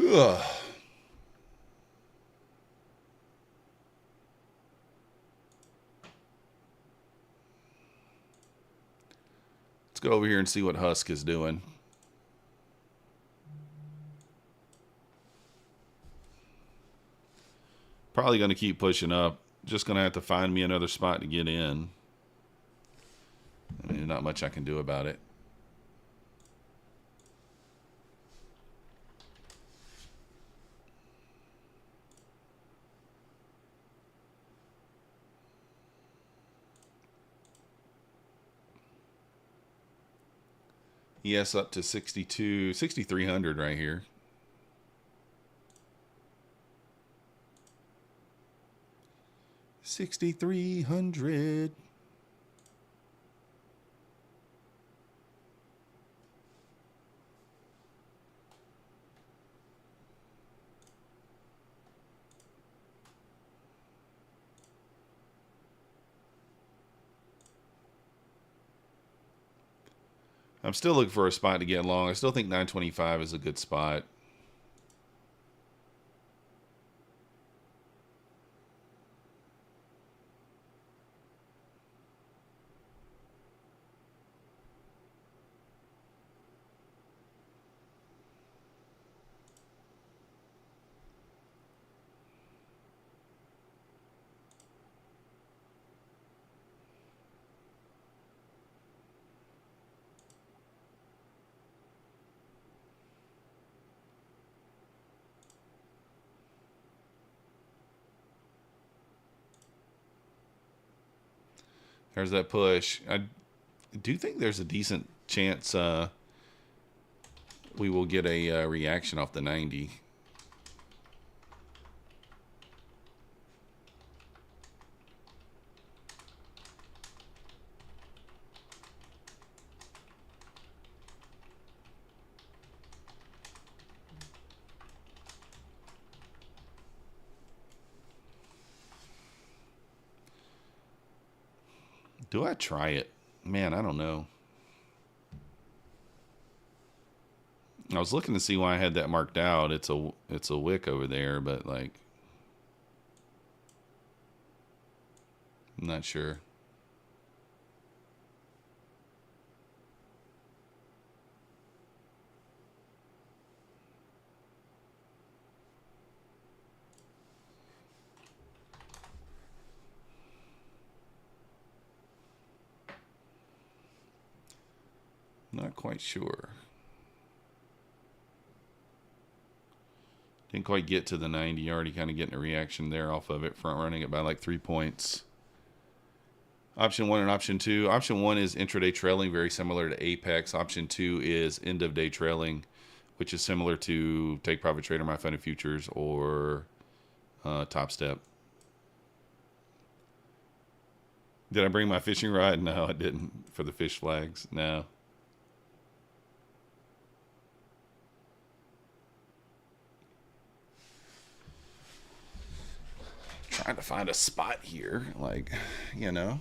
Ugh. Let's go over here and see what Husk is doing. Probably going to keep pushing up. Just going to have to find me another spot to get in. I mean, not much I can do about it. ES up to 6,300 right here. $6,300. I'm still looking for a spot to get long. I still think 925 is a good spot. There's that push. I do think there's a decent chance we will get a reaction off the 90. Do I try it? Man, I don't know. I was looking to see why I had that marked out. It's a wick over there, but like I'm not sure. Not quite sure. Didn't quite get to the 90. Already kind of getting a reaction there off of it. Front running it by like 3 points. Option 1 and option 2. Option 1 is intraday trailing, very similar to Apex. Option 2 is end of day trailing, which is similar to Take Profit Trader, My Funded Futures, or Topstep. Did I bring my fishing rod? No, I didn't. For the fish flags, no. Trying to find a spot here, like, you know.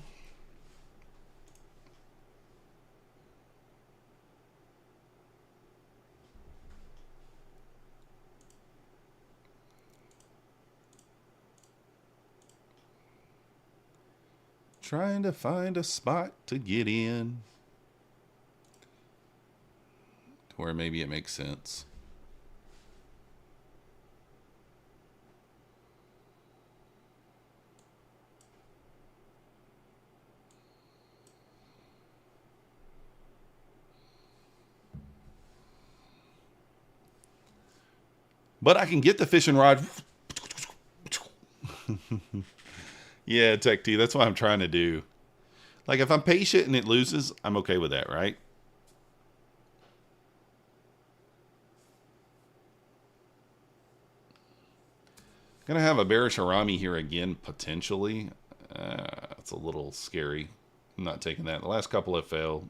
Trying to find a spot to get in to where maybe it makes sense. But I can get the fishing rod. Yeah, Tech T, that's what I'm trying to do. Like, if I'm patient and it loses, I'm okay with that, right? Gonna have a bearish Arami here again, potentially. It's a little scary. I'm not taking that. The last couple have failed.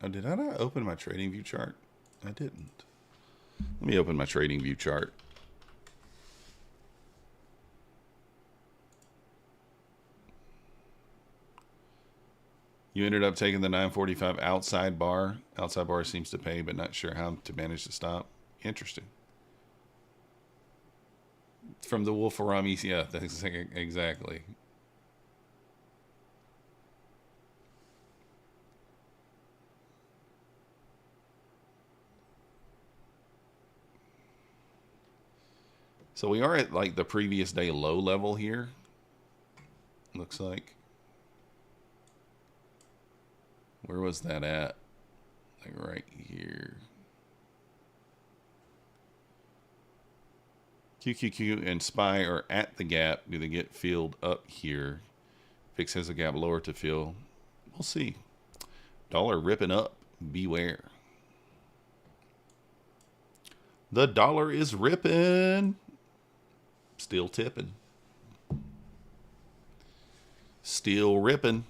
Oh, did I not open my trading view chart? I didn't. Let me open my trading view chart. You ended up taking the 945 outside bar. Outside bar seems to pay, but not sure how to manage to stop. Interesting. From the Wolf Aramis, yeah, that's exactly. So we are at like the previous day low level here. Looks like. Where was that at? Like right here. QQQ and SPY are at the gap. Do they get filled up here? VIX has a gap lower to fill. We'll see. Dollar ripping up. Beware. The dollar is ripping. Still tipping. Still ripping.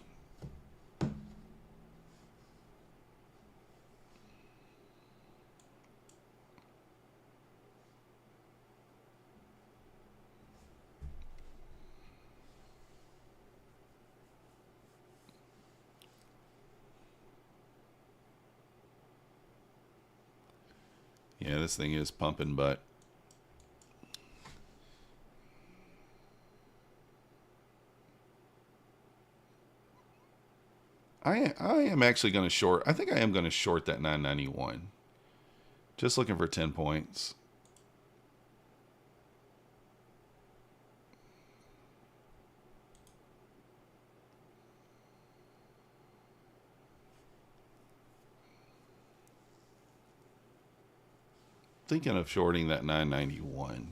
Yeah, this thing is pumping butt. I am actually going to short. I think I am going to short that 991. Just looking for 10 points. thinking of shorting that 991.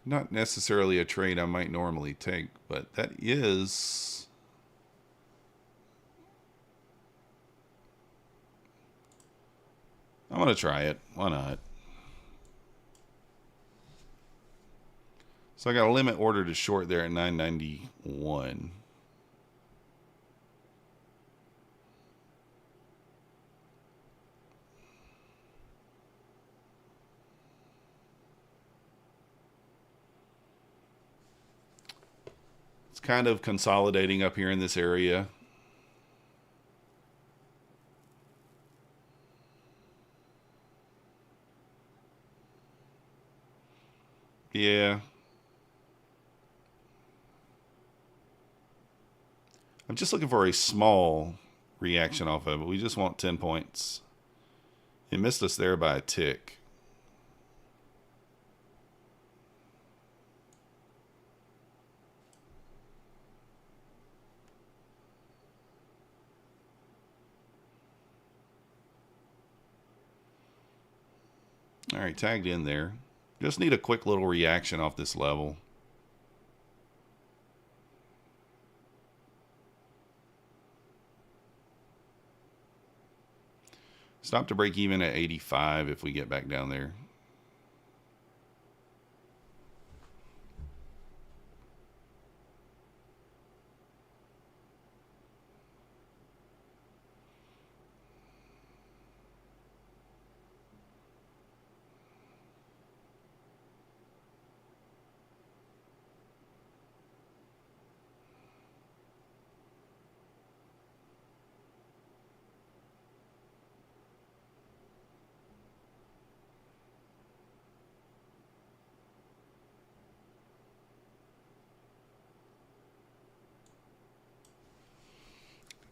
Not necessarily a trade I might normally take, but that is... I'm going to try it. Why not? So I got a limit order to short there at 991. It's kind of consolidating up here in this area. Yeah. I'm just looking for a small reaction off of it. We just want 10 points. It missed us there by a tick. All right, tagged in there. Just need a quick little reaction off this level. Stop to break even at 85 if we get back down there.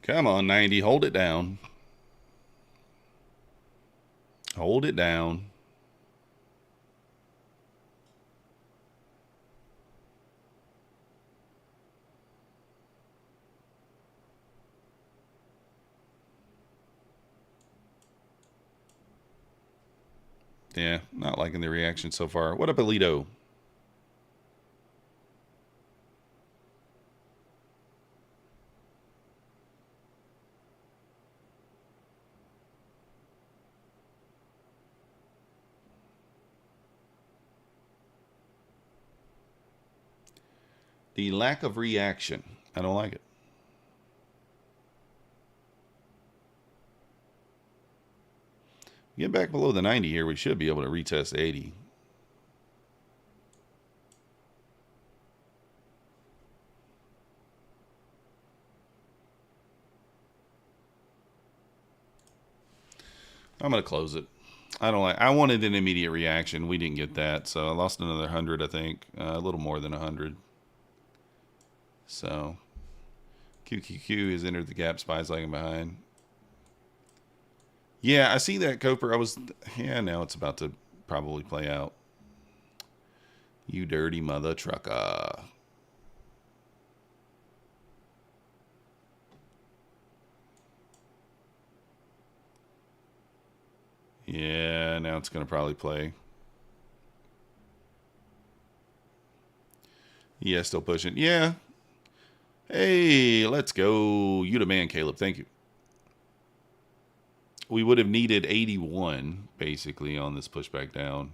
Come on, 90. Hold it down. Hold it down. Yeah, not liking the reaction so far. What up, Alito? The lack of reaction. I don't like it. Get back below the 90 here, we should be able to retest 80. I'm going to close it. I wanted an immediate reaction. We didn't get that, so I lost another 100, I think. A little more than 100. So, QQQ has entered the gap, SPY's lagging behind. Yeah, I see that, Coper. Yeah, now it's about to probably play out. You dirty mother trucker. Yeah, now it's going to probably play. Yeah, still pushing. Yeah. Hey, let's go. You the man, Caleb. Thank you. We would have needed 81, basically, on this pushback down.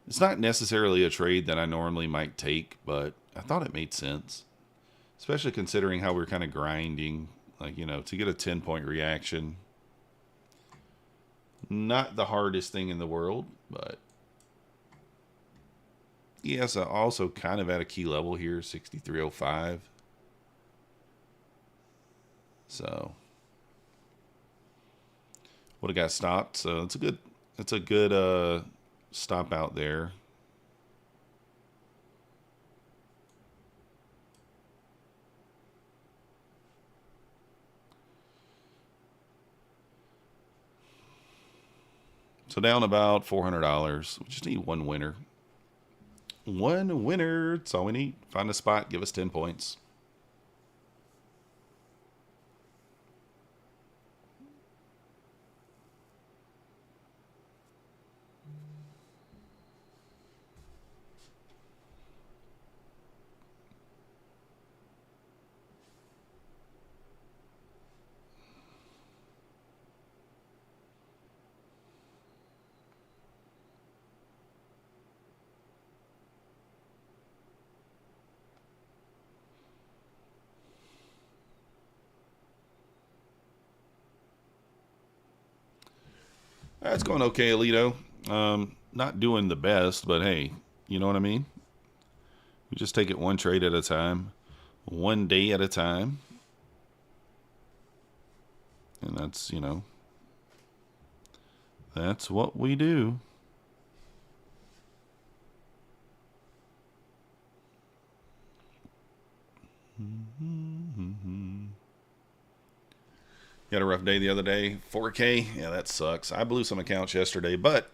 It's not necessarily a trade that I normally might take, but I thought it made sense. Especially considering how we're kind of grinding. Like, you know, to get a 10-point reaction. Not the hardest thing in the world, but... Yes, also kind of at a key level here, 63.05. So... would have got stopped, so it's a good stop out there. So down about $400. We just need one winner. One winner. That's all we need. Find a spot. Give us 10 points. That's going okay, Alito. Not doing the best, but hey, you know what I mean? We just take it one trade at a time, one day at a time. And that's, you know, that's what we do. Got a rough day the other day. 4K. Yeah, that sucks. I blew some accounts yesterday, but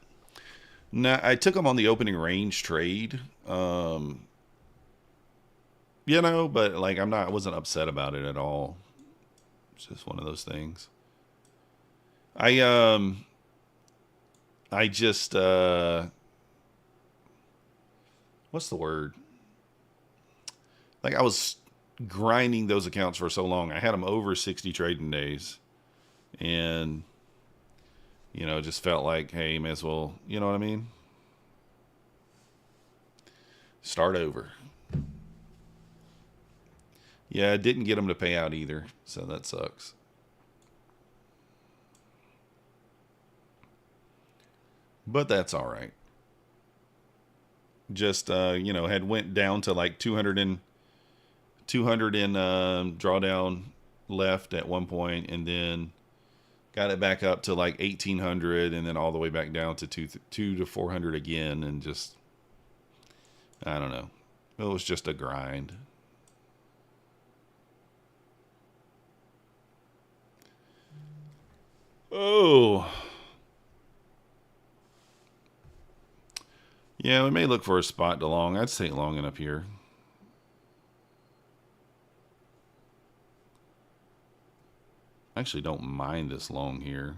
nah, I took them on the opening range trade. You know, but like I wasn't upset about it at all. It's just one of those things. I just what's the word? Like I was grinding those accounts for so long. I had them over 60 trading days. And you know, just felt like, hey, may as well, you know what I mean? Start over. Yeah, didn't get them to pay out either, so that sucks. But that's all right. Just you know, had went down to like 200 and drawdown left at one point, and then got it back up to like 1800, and then all the way back down to 2 to 400 again, and just I don't know. It was just a grind. Oh. Yeah, we may look for a spot to long. I'd stay longing up here. I actually don't mind this long here.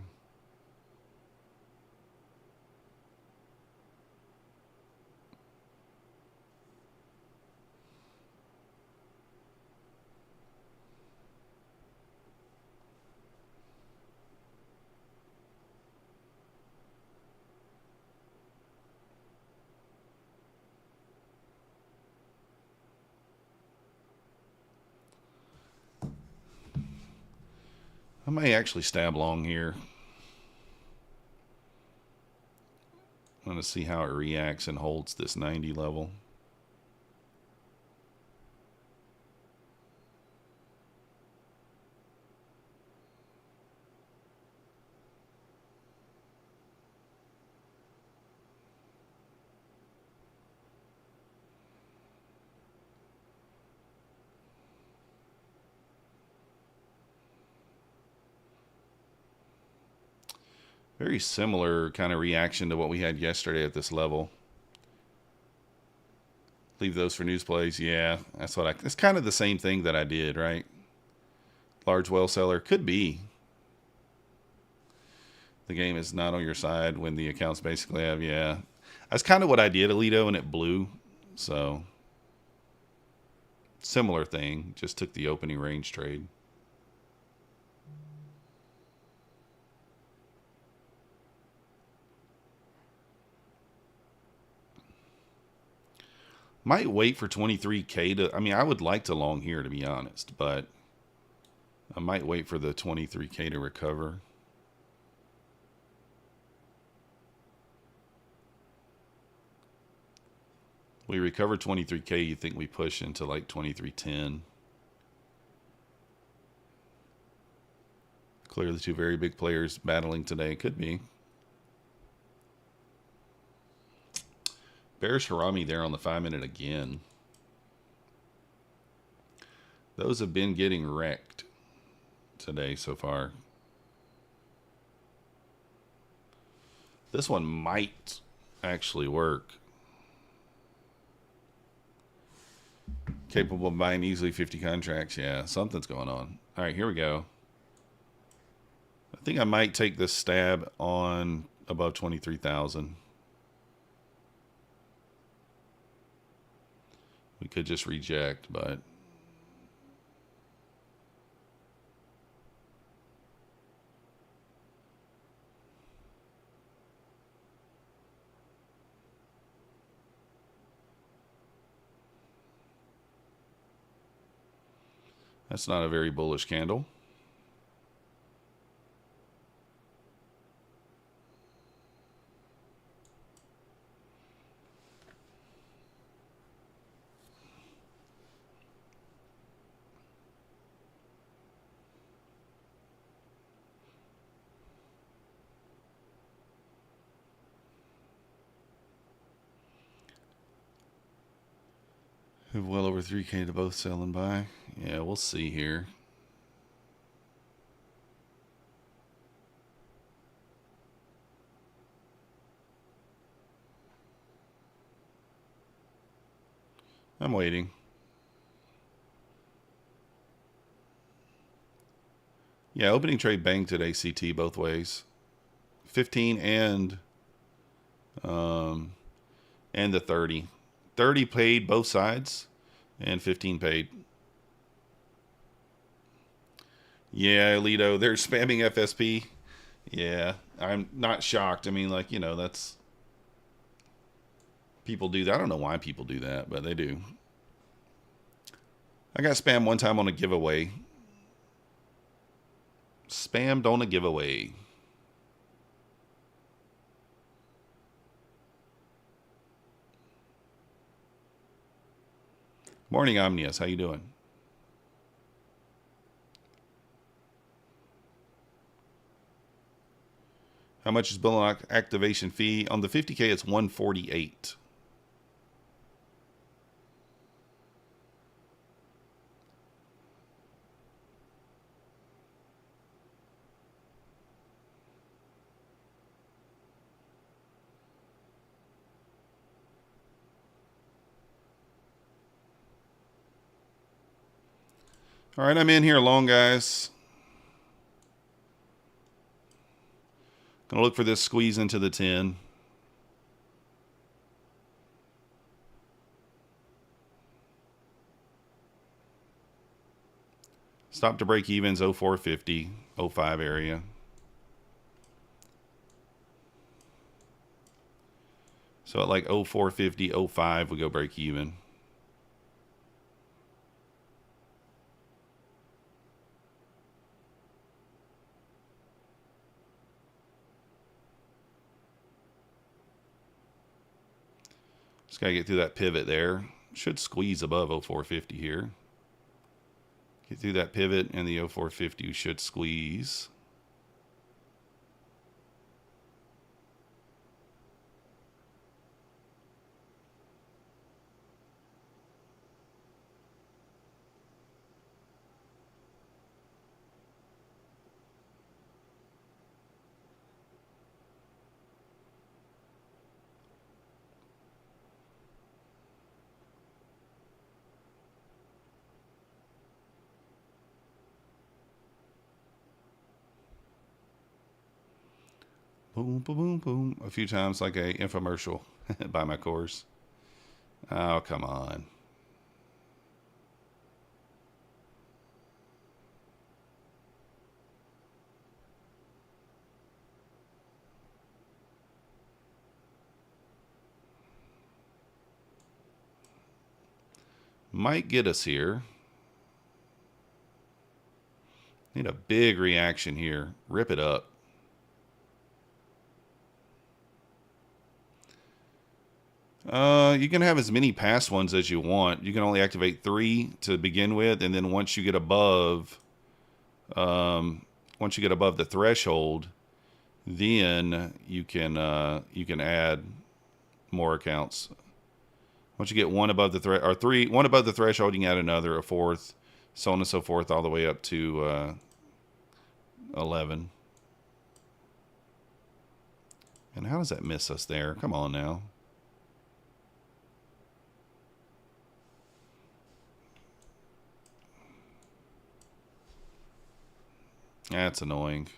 I may actually stab long here. I'm going to see how it reacts and holds this 90 level. Very similar kind of reaction to what we had yesterday at this level. Leave those for news plays. Yeah, that's what it's kind of the same thing that I did, right? Large whale seller. Could be. The game is not on your side when the accounts basically have, yeah. That's kind of what I did, Alito, and it blew. So, similar thing. Just took the opening range trade. Might wait for 23K to... I mean, I would like to long here, to be honest. But I might wait for the 23K to recover. We recover 23K, you think we push into like 2310. Clearly two very big players battling today. Could be. Bearish Harami there on the 5-minute again. Those have been getting wrecked today so far. This one might actually work. Capable of buying easily 50 contracts. Yeah, something's going on. All right, here we go. I think I might take this stab on above 23,000. We could just reject, but that's not a very bullish candle. We have well over 3K to both sell and buy. Yeah, we'll see here. I'm waiting. Yeah, opening trade banked at ACT both ways. 15 and the 30. 30 paid both sides, and 15 paid. Yeah, Alito, they're spamming FSP. Yeah, I'm not shocked. I mean, like, you know, that's... People do that. I don't know why people do that, but they do. I got spammed one time on a giveaway. Spammed on a giveaway. Morning, Omnius. How you doing? How much is Bulenox activation fee? On the 50K, it's 148. All right, I'm in here long, guys. Gonna look for this squeeze into the 10. Stop to break evens 0450, 05 area. So at like 0450, 05 we go break even. Just got to get through that pivot there. Should squeeze above 0450 here. Get through that pivot and the 0450 should squeeze. Boom, boom, boom, boom. A few times like a infomercial. Buy my course. Oh, come on. Might get us here. Need a big reaction here. Rip it up. You can have as many past ones as you want. You can only activate 3 to begin with, and then once you get above, the threshold, then you can add more accounts. Once you get one above the one above the threshold, you can add another, a fourth, so on and so forth, all the way up to 11. And how does that miss us there? Come on now. That's annoying.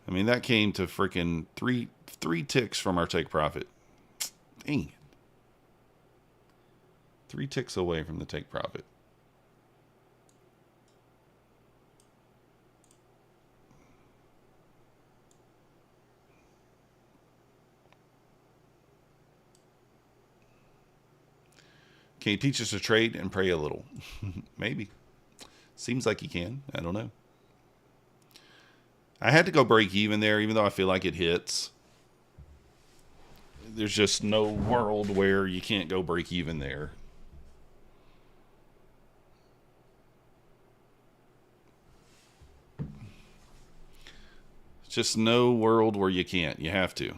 I mean, that came to freaking three ticks from our take profit. Dang it. 3 ticks away from the take profit. Can you teach us to trade and pray a little? Maybe. Seems like you can. I don't know. I had to go break even there, even though I feel like it hits. There's just no world where you can't go break even there. Just no world where you can't. You have to.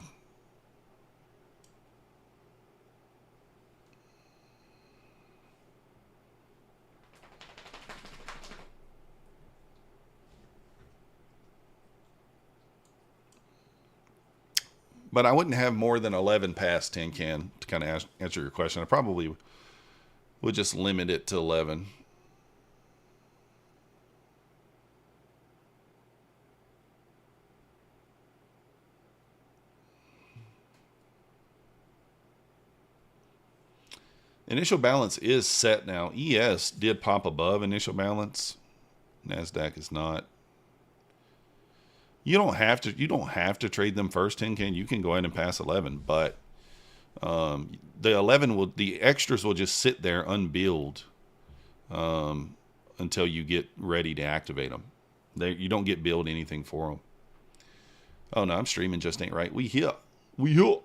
But I wouldn't have more than 11 past tin can to kind of answer your question. I probably would just limit it to 11. Initial balance is set now. ES did pop above initial balance. Nasdaq is not. You don't have to. You don't have to trade them first 10 can. You can go ahead and pass 11, but the 11 will. The extras will just sit there unbilled until you get ready to activate them. You don't get billed anything for them. Oh no, I'm streaming just ain't right. We here. We here.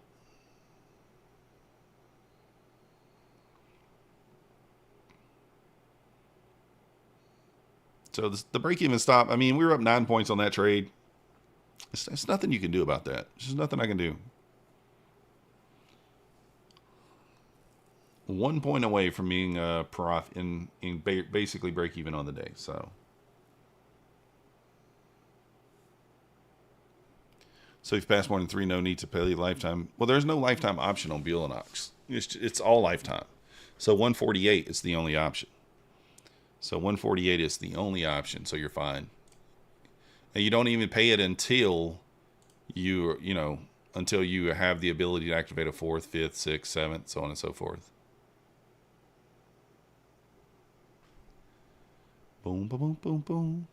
So the break-even stop, I mean, we were up 9 points on that trade. It's nothing you can do about that. There's just nothing I can do. 1 point away from being basically break-even on the day. So you've passed more than 3, no need to pay lifetime. Well, there's no lifetime option on Bulenox. It's all lifetime. So 148 is the only option. So 148 is the only option, so you're fine. And you don't even pay it until until you have the ability to activate a 4th, 5th, 6th, 7th, so on and so forth. Boom, boom, boom, boom, boom.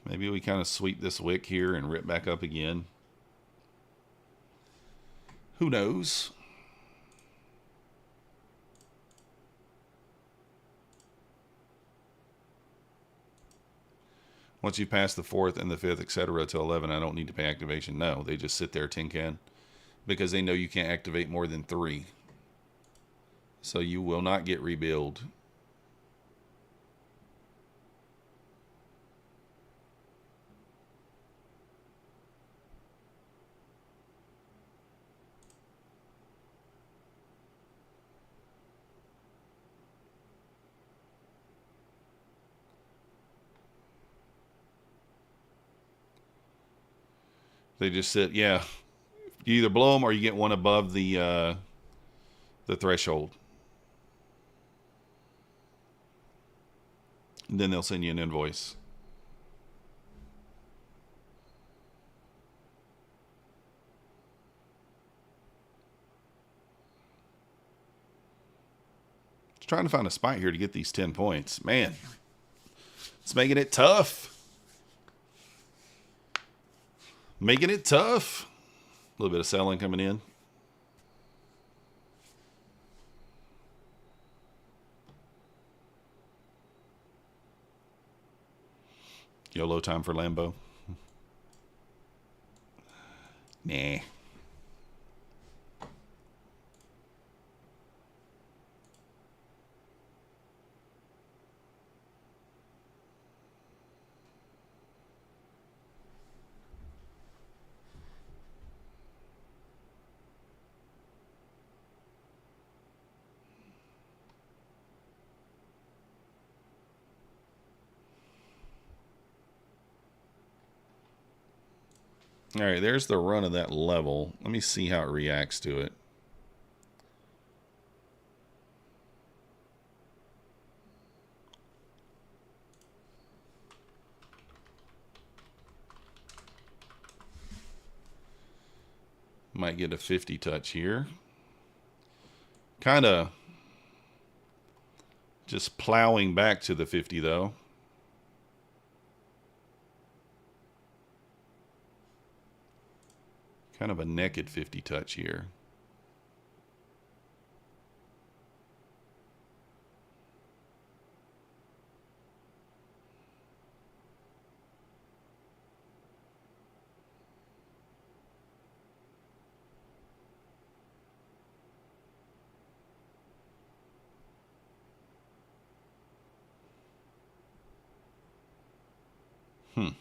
Maybe we kind of sweep this wick here and rip back up again. Who knows? Once you pass the 4th and the 5th, etc. to 11, I don't need to pay activation. No, they just sit there tin can because they know you can't activate more than 3. So you will not get rebilled. They just sit, yeah. You either blow them or you get one above the threshold. And then they'll send you an invoice. Just trying to find a spot here to get these 10 points. Man, it's making it tough. Making it tough. A little bit of selling coming in. YOLO time for Lambo. Nah. All right, there's the run of that level. Let me see how it reacts to it. Might get a 50 touch here. Kind of just plowing back to the 50 though. Kind of a naked 50 touch here. And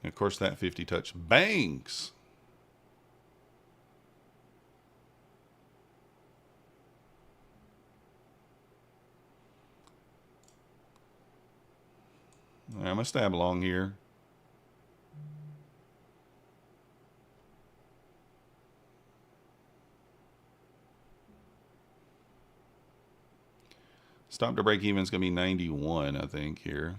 of course, that 50 touch bangs. I'm going to stab along here. Stop to break even is going to be 91, I think, here.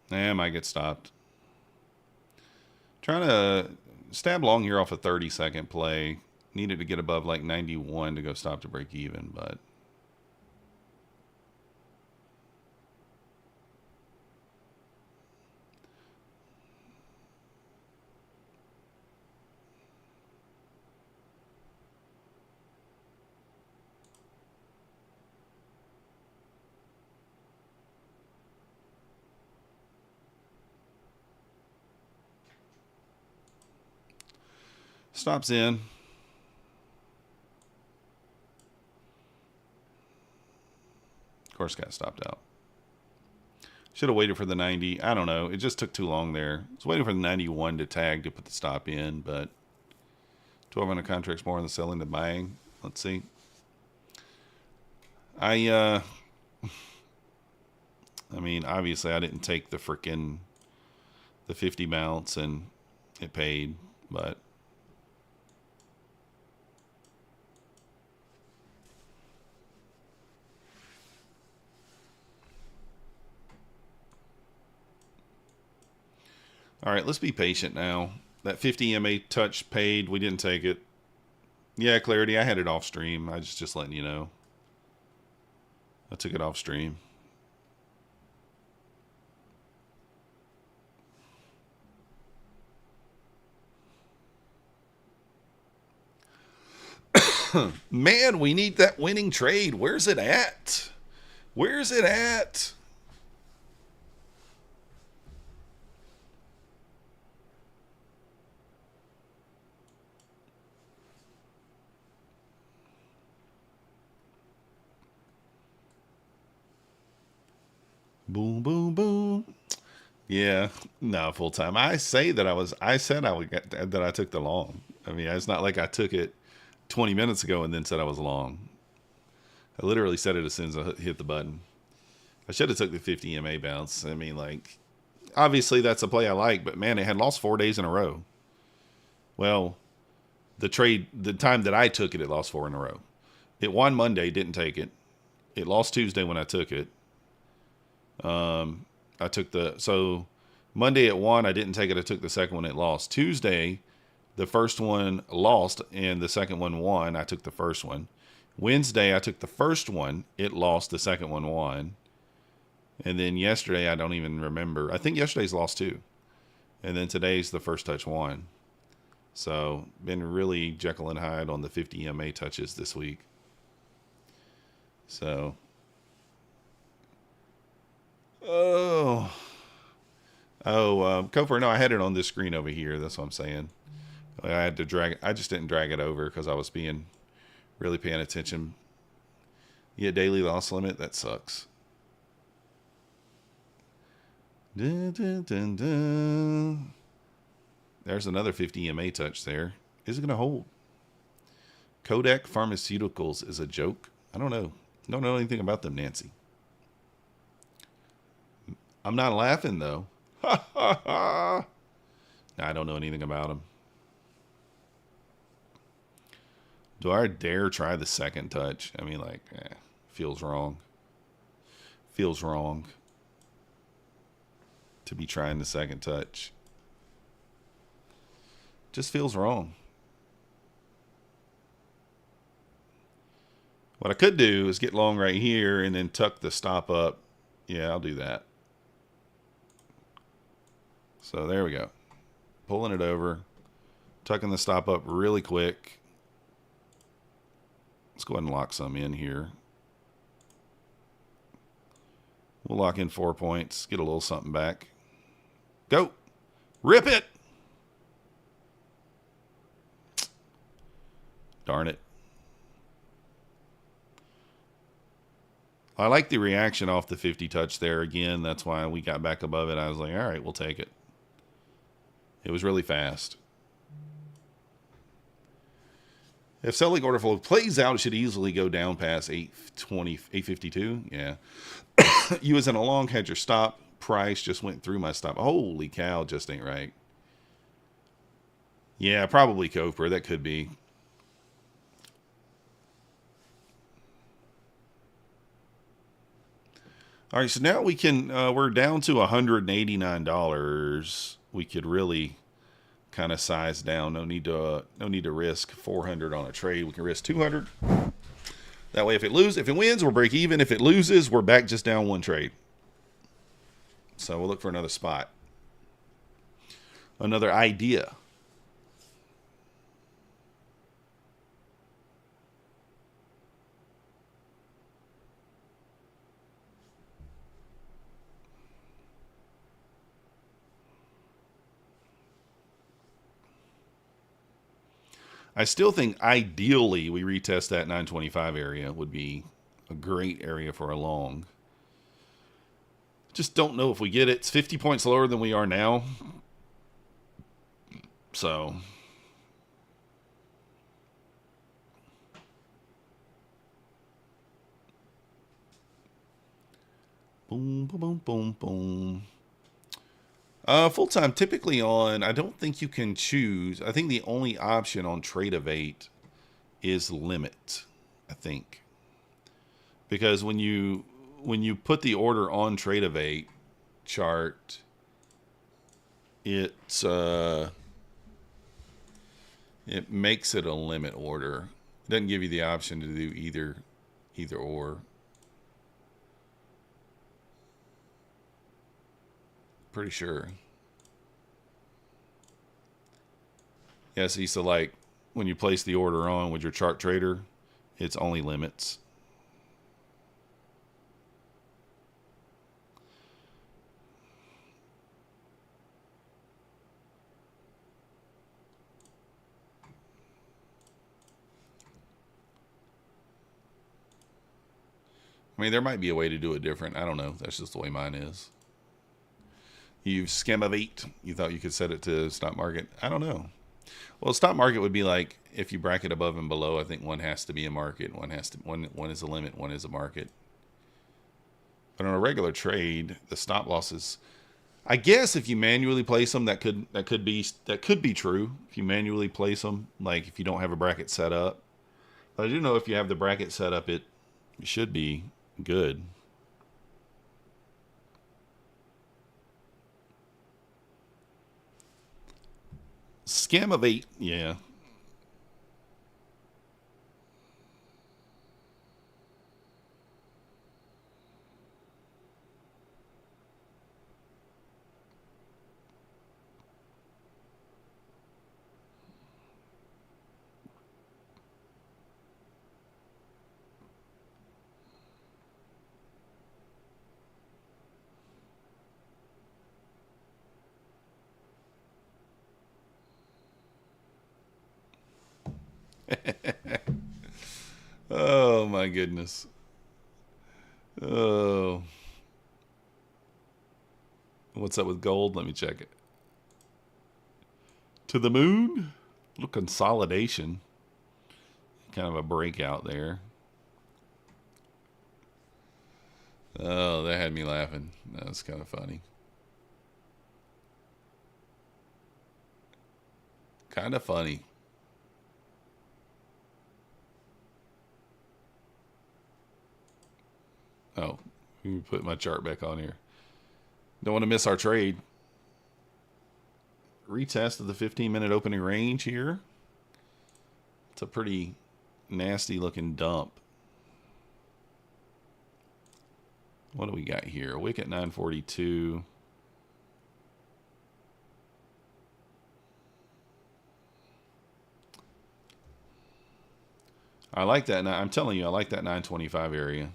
I might get stopped. Trying to stab long here off a 30-second play. Needed to get above like 91 to go stop to break even, but stops in. Of course, got stopped out. Should have waited for the 90. I don't know. It just took too long there. I was waiting for the 91 to tag to put the stop in, but 1,200 contracts more on the selling than buying. Let's see. I mean, obviously, I didn't take the 50 bounce, and it paid, but all right, let's be patient now. That 50 EMA touch paid. We didn't take it. Yeah, Clarity, I had it off stream. I just letting you know. I took it off stream. Man, we need that winning trade. Where's it at? Where's it at? Boom, boom, boom. Yeah, no, full time. I said I would get that I took the long. I mean, it's not like I took it 20 minutes ago and then said I was long. I literally said it as soon as I hit the button. I should have took the 50 EMA bounce. I mean, like, obviously that's a play I like, but man, it had lost 4 days in a row. Well, the time that I took it, it lost 4 in a row. It won Monday, didn't take it. It lost Tuesday when I took it. I took so Monday it won, I didn't take it, I took the second one, it lost. Tuesday, the first one lost and the second one won, I took the first one. Wednesday, I took the first one, it lost, the second one won. And then yesterday, I don't even remember. I think yesterday's lost too. And then today's the first touch won. So, been really Jekyll and Hyde on the 50 EMA touches this week. So, Kofor, no, I had it on this screen over here. That's what I'm saying. I had to drag it. I just didn't drag it over because I was really paying attention. Yeah, daily loss limit, that sucks. Dun, dun, dun, dun. There's another 50 EMA touch there. Is it going to hold? Kodak Pharmaceuticals is a joke. I don't know. Don't know anything about them, Nancy. I'm not laughing, though. Ha ha ha. I don't know anything about them. Do I dare try the second touch? I mean, like, feels wrong. Feels wrong to be trying the second touch. Just feels wrong. What I could do is get long right here and then tuck the stop up. Yeah, I'll do that. So there we go. Pulling it over. Tucking the stop up really quick. Let's go ahead and lock some in here. We'll lock in 4 points. Get a little something back. Go. Rip it. Darn it. I like the reaction off the 50 touch there again. That's why we got back above it. I was like, all right, we'll take it. It was really fast. If selling order flow plays out, it should easily go down past 820, 852. Yeah. You as in a long had your stop. Price just went through my stop. Holy cow, just ain't right. Yeah, probably Coper. That could be. All right, so now we can, we're down to $189. We could really kind of size down. No need to risk 400 on a trade. We can risk 200. That way, if it wins, we'll break even. If it loses, we're back just down one trade. So we'll look for another spot. Another idea. I still think ideally we retest that 925 area would be a great area for a long. Just don't know if we get it. It's 50 points lower than we are now. So boom, boom, boom, boom, boom. Full-time typically on, I don't think you can choose. I think the only option on Trade-Evate is limit, I think. Because when you put the order on Trade-Evate chart, it makes it a limit order. It doesn't give you the option to do either or. Pretty sure. Yeah, see, so like when you place the order on with your chart trader, it's only limits. I mean, there might be a way to do it different. I don't know. That's just the way mine is. You Schemavate. You thought you could set it to stock market. I don't know. Well, stock market would be like if you bracket above and below. I think one has to be a market. One is a limit. One is a market. But on a regular trade, the stop losses. I guess if you manually place them, that could be true. If you manually place them, like if you don't have a bracket set up. But I do know if you have the bracket set up, it should be good. Scamavate, yeah. Oh my goodness. Oh. What's up with gold? Let me check it. To the moon. Little consolidation. Kind of a breakout there. Oh, that had me laughing. That was kind of funny. Kind of funny. Oh, let me put my chart back on here. Don't want to miss our trade. Retest of the 15-minute opening range here. It's a pretty nasty looking dump. What do we got here? Wick at 942. I like that. I'm telling you, I like that 925 area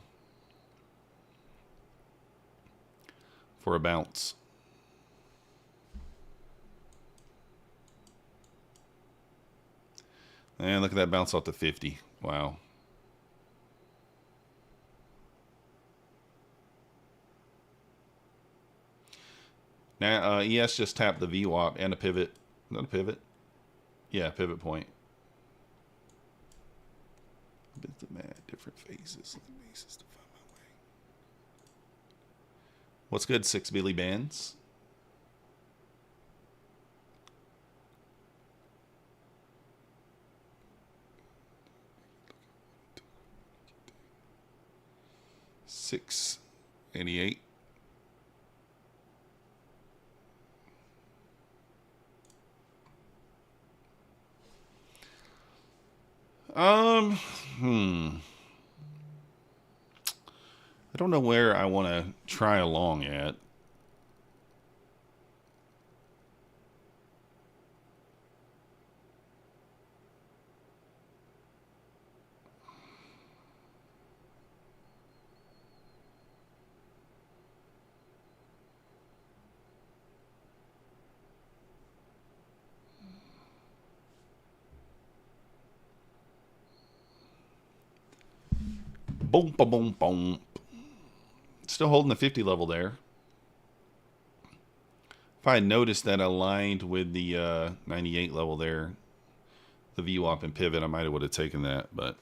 for a bounce. And look at that bounce off the 50. Wow. Now, ES just tapped the VWAP and a pivot. Not a pivot. Yeah, pivot point. Bit the mad different phases. Bases to find my way. What's good, 6 Billy Bands? $6.88. I don't know where I want to try along at. Boom, boom, boom, boom. Still holding the 50 level there. If I had noticed that aligned with the 98 level there, the VWAP and pivot, I might have would have taken that, but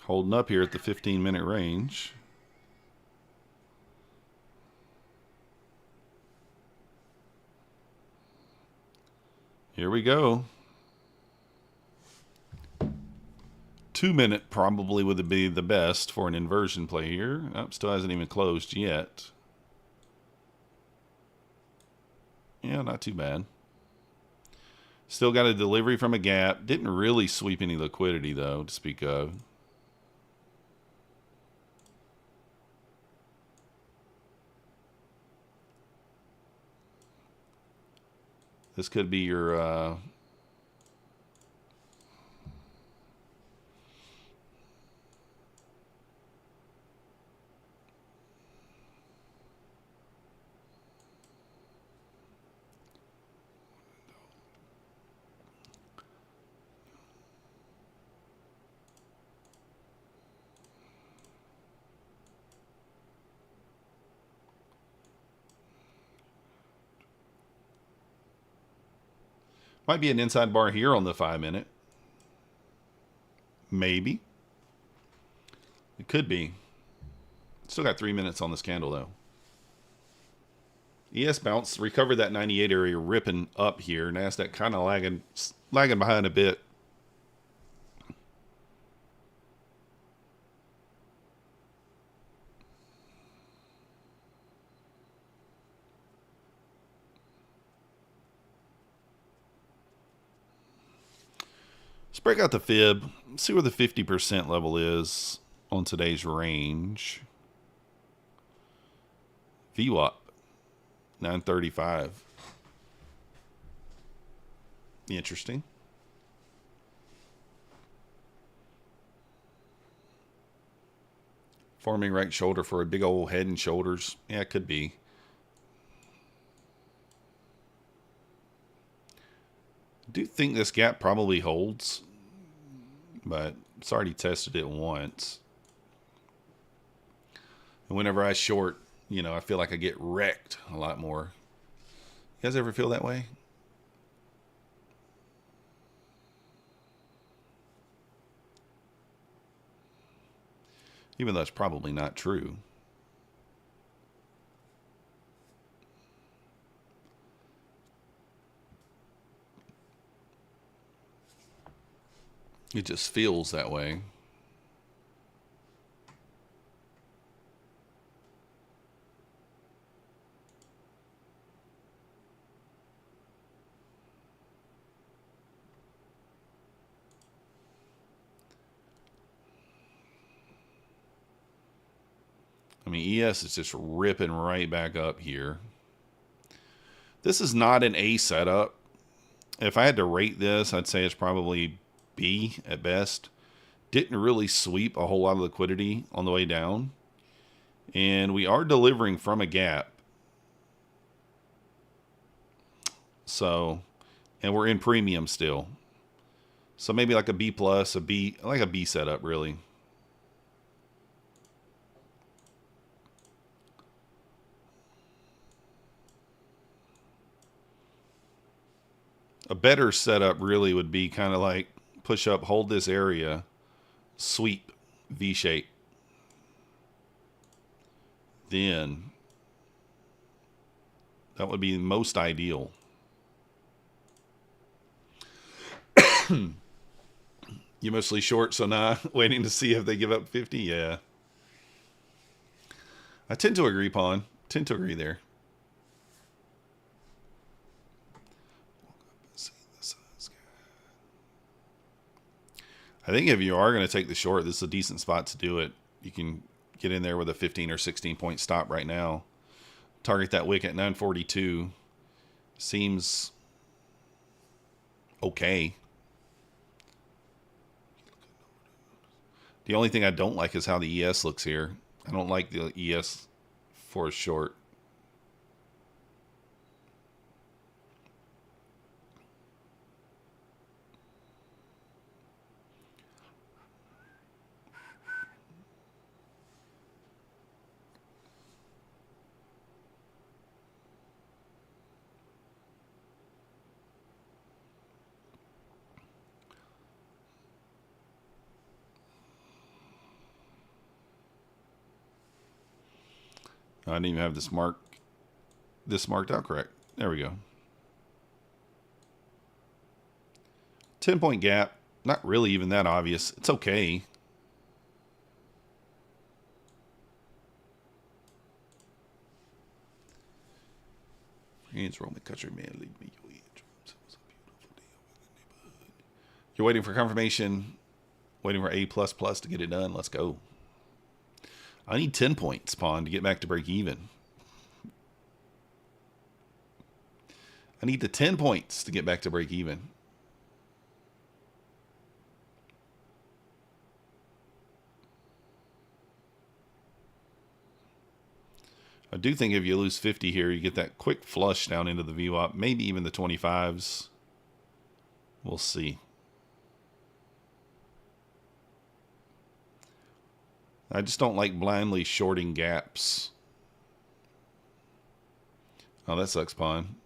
holding up here at the 15-minute range. Here we go. 2-minute probably would be the best for an inversion play here. Oh, still hasn't even closed yet. Yeah, not too bad. Still got a delivery from a gap. Didn't really sweep any liquidity, though, to speak of. This could be your... might be an inside bar here on the 5-minute. Maybe. It could be. Still got 3 minutes on this candle, though. ES bounce. Recovered that 98 area, ripping up here. Nasdaq kind of lagging behind a bit. Let's break out the fib. See where the 50% level is on today's range. VWAP, 935. Interesting. Forming right shoulder for a big old head and shoulders. Yeah, it could be. I do think this gap probably holds, but it's already tested it once. And whenever I short, you know, I feel like I get wrecked a lot more. You guys ever feel that way? Even though it's probably not true. It just feels that way. I mean, ES is just ripping right back up here. This is not an A setup. If I had to rate this, I'd say it's probably B at best. Didn't really sweep a whole lot of liquidity on the way down. And we are delivering from a gap. So, and we're in premium still. So maybe like a B plus, a B, like a B setup really. A better setup really would be kind of like push up, hold this area, sweep, V shape. Then that would be most ideal. You mostly short, so now waiting to see if they give up 50. Yeah. I tend to agree, Pawn. Tend to agree there. I think if you are going to take the short, this is a decent spot to do it. You can get in there with a 15 or 16 point stop right now. Target that wick at 942. Seems okay. The only thing I don't like is how the ES looks here. I don't like the ES for a short. I didn't even have this marked out correct. There we go. 10 point gap. Not really even that obvious. It's okay. Friends, Roman countryman, leave me your eardrums. It was a beautiful day over in the neighborhood. You're waiting for confirmation. Waiting for A++ to get it done. Let's go. I need 10 points, Pawn, to get back to break even. I need the 10 points to get back to break even. I do think if you lose 50 here, you get that quick flush down into the VWAP, maybe even the 25s. We'll see. I just don't like blindly shorting gaps. Oh, that sucks, Pawn.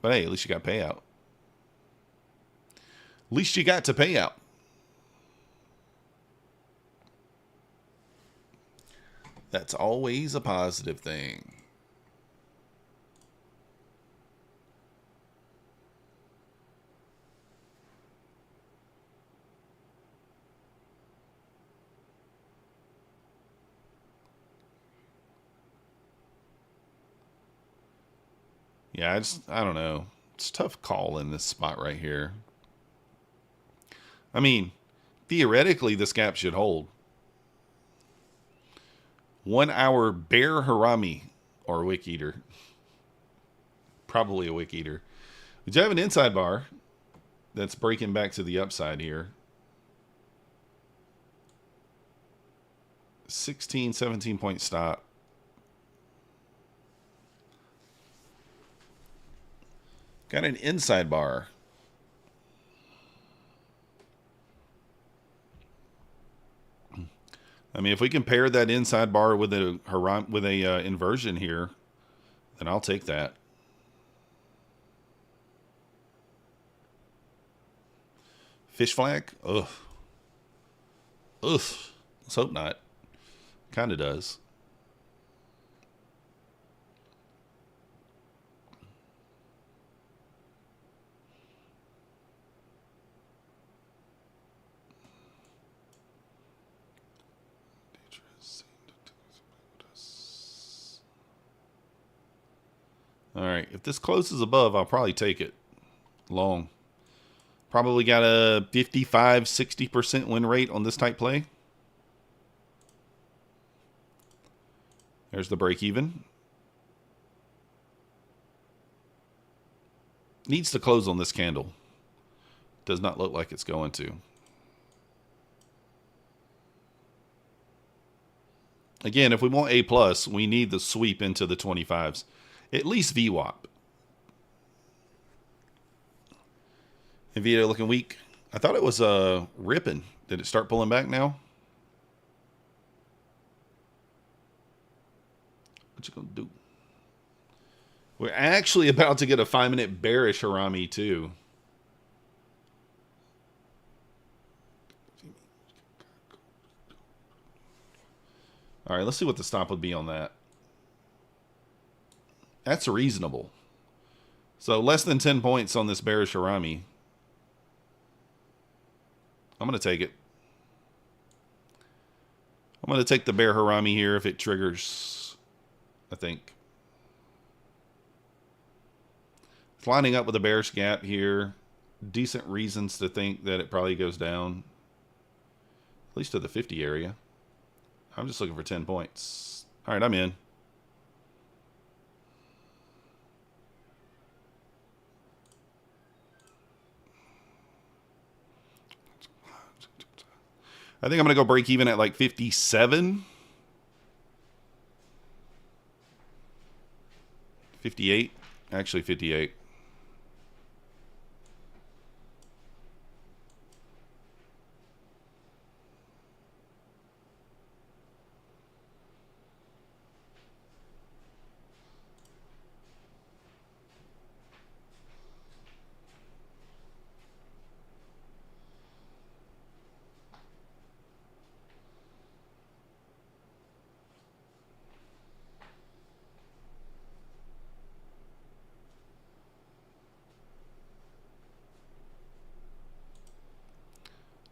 But hey, at least you got payout. At least you got to payout. That's always a positive thing. Yeah, I don't know. It's a tough call in this spot right here. I mean, theoretically, this gap should hold. 1 hour bear harami or wick eater. Probably a wick eater. Would you have an inside bar? that's breaking back to the upside here. 16, 17 point stop. Got an inside bar. I mean, if we can pair that inside bar with a inversion here, then I'll take that. Fish flag? Ugh. Ugh. Let's hope not. Kind of does. All right. If this closes above, I'll probably take it. Long. Probably got a 55, 60% win rate on this type play. There's the break even. Needs to close on this candle. Does not look like it's going to. Again, if we want A+, we need the sweep into the 25s. At least VWAP. Nvidia looking weak. I thought it was ripping. Did it start pulling back now? What you gonna do? We're actually about to get a 5-minute bearish Harami too. All right, let's see what the stop would be on that. That's reasonable. So less than 10 points on this bearish Harami. I'm going to take it. I'm going to take the bear Harami here if it triggers, I think. It's lining up with a bearish gap here. Decent reasons to think that it probably goes down. At least to the 50 area. I'm just looking for 10 points. All right, I'm in. I think I'm going to go break even at like 57. 58. Actually, 58.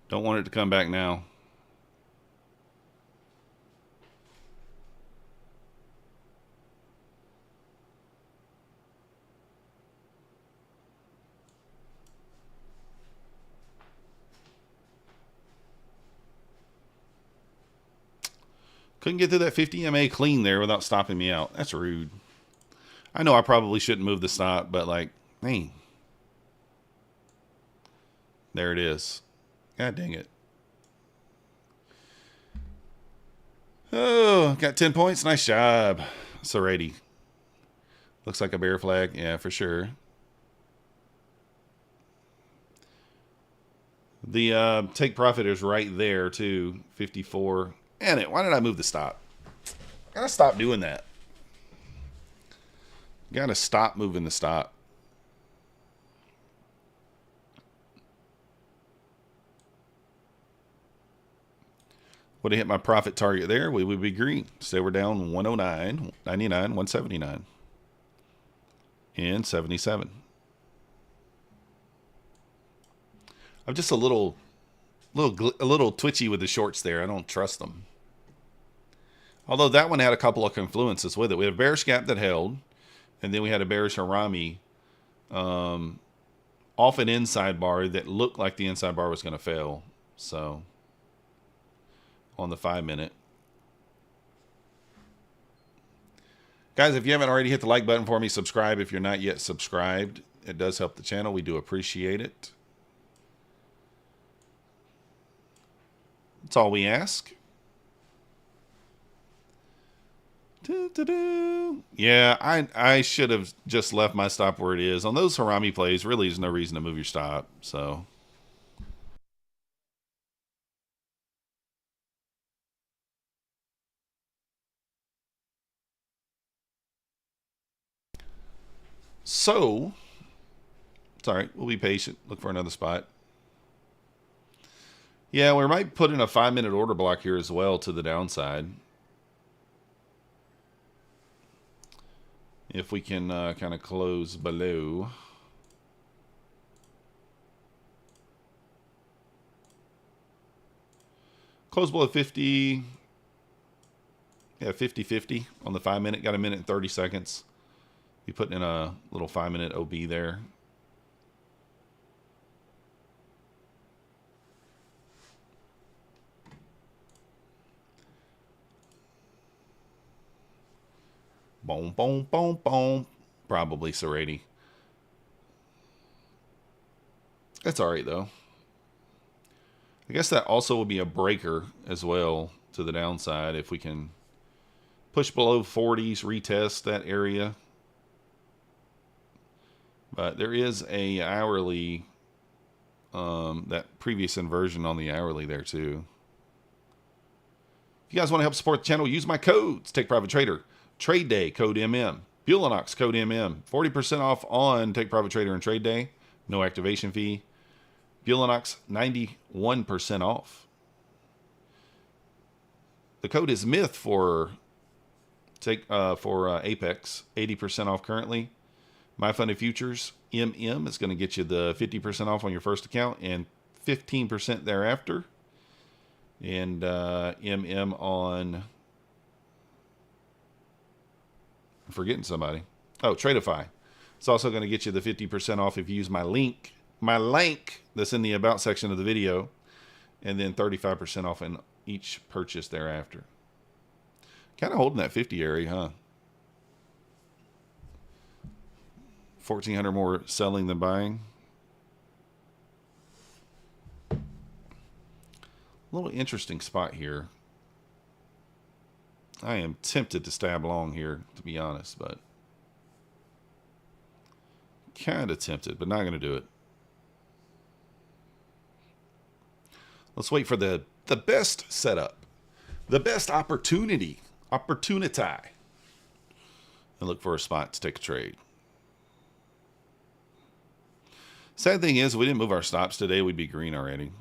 Don't want it to come back now. Couldn't get through that 50 MA clean there without stopping me out. That's rude. I know I probably shouldn't move the stop, but like, man. There it is. God dang it. Oh, got 10 points. Nice job. Alrighty. Looks like a bear flag. Yeah, for sure. The take profit is right there, too. 54. And it. Why did I move the stop? Gotta stop doing that. Gotta stop moving the stop. Would have hit my profit target there, we would be green. So we're down 109, 99, 179, and 77. I'm just a little twitchy with the shorts there. I don't trust them. Although that one had a couple of confluences with it. We had a bearish gap that held, and then we had a bearish Harami off an inside bar that looked like the inside bar was going to fail. So on the 5-minute. Guys, if you haven't already, hit the like button for me. Subscribe if you're not yet subscribed. It does help the channel. We do appreciate it. That's all we ask. Doo-doo-doo. Yeah, I should have just left my stop where it is. On those Harami plays, really there's no reason to move your stop. So, it's all right. We'll be patient. Look for another spot. Yeah, we might put in a 5-minute order block here as well to the downside. If we can kind of close below. Close below 50. Yeah, 50-50 on the 5-minute. Got a minute and 30 seconds. Be putting in a little 5-minute OB there. Boom, boom, boom, boom. Probably Serrati. That's all right, though. I guess that also will be a breaker as well to the downside if we can push below 40s, retest that area. But there is a hourly, that previous inversion on the hourly there too. If you guys want to help support the channel, use my codes. Take Private Trader. Trade Day, code MM. Bulenox, code MM. 40% off on Take Private Trader and Trade Day. No activation fee. Bulenox, 91% off. The code is MYTH for APEX. 80% off currently. My Funded Futures, MM, is going to get you the 50% off on your first account and 15% thereafter. And MM on... I'm forgetting somebody. Oh, Tradeify. It's also going to get you the 50% off if you use my link. My link that's in the About section of the video. And then 35% off in each purchase thereafter. Kind of holding that 50 area, huh? 1,400 more selling than buying. A little interesting spot here. I am tempted to stab long here, to be honest, but kind of tempted, but not going to do it. Let's wait for the best setup, the best opportunity, and look for a spot to take a trade. Sad thing is, if we didn't move our stops today, we'd be green already.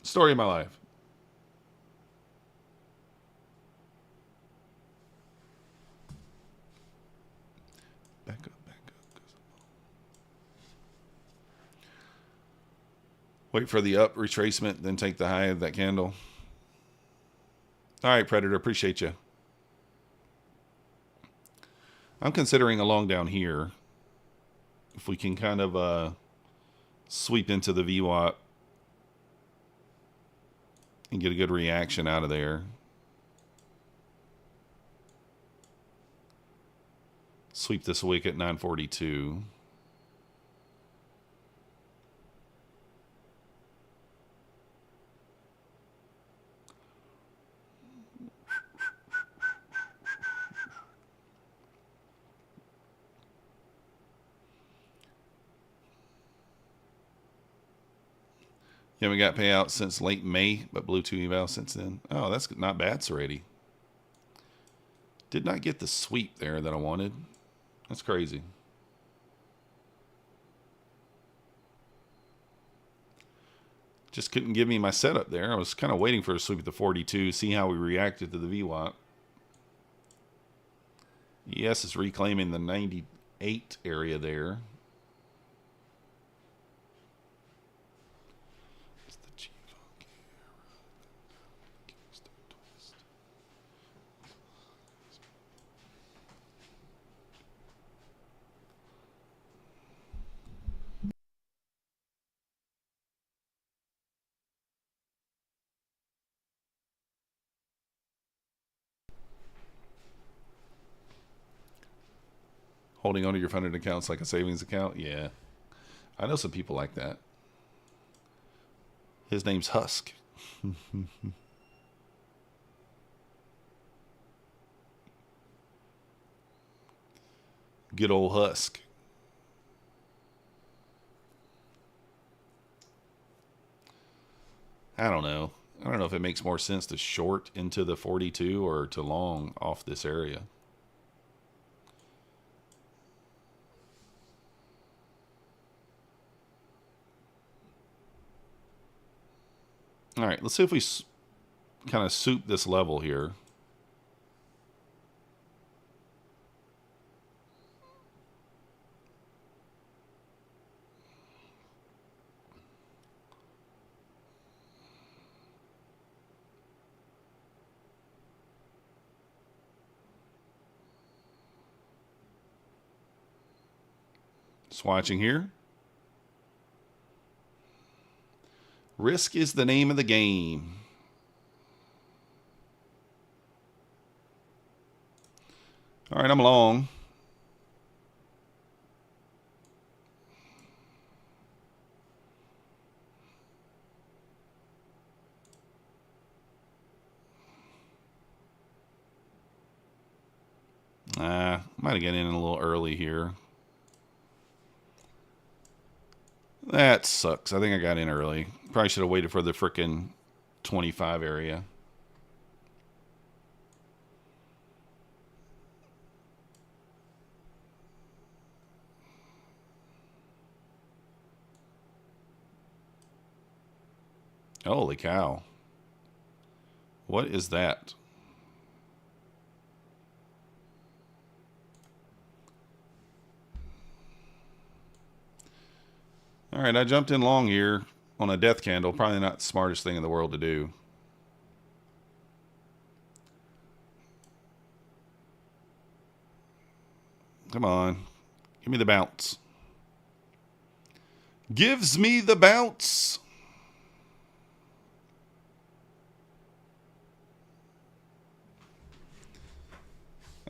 Story of my life. Back up. Wait for the up retracement, then take the high of that candle. All right, Predator, appreciate you. I'm considering a long down here. If we can kind of sweep into the VWAP and get a good reaction out of there. Sweep this week at 942. Yeah, we got payouts since late May, but blew 2 eval since then. Oh, that's not bad, Serrati. Did not get the sweep there that I wanted. That's crazy. Just couldn't give me my setup there. I was kind of waiting for a sweep at the 42, see how we reacted to the VWAP. ES is reclaiming the 98 area there. Holding onto your funded accounts like a savings account? Yeah. I know some people like that. His name's Husk. Good old Husk. I don't know. I don't know if it makes more sense to short into the 42 or to long off this area. All right, let's see if we kind of soup this level here. Swatching here. Risk is the name of the game. All right, I'm long. Might have got in a little early here. That sucks. I think I got in early. Probably should have waited for the frickin' 25 area. Holy cow. What is that? All right, I jumped in long here on a death candle. Probably not the smartest thing in the world to do. Come on. Give me the bounce. Gives me the bounce.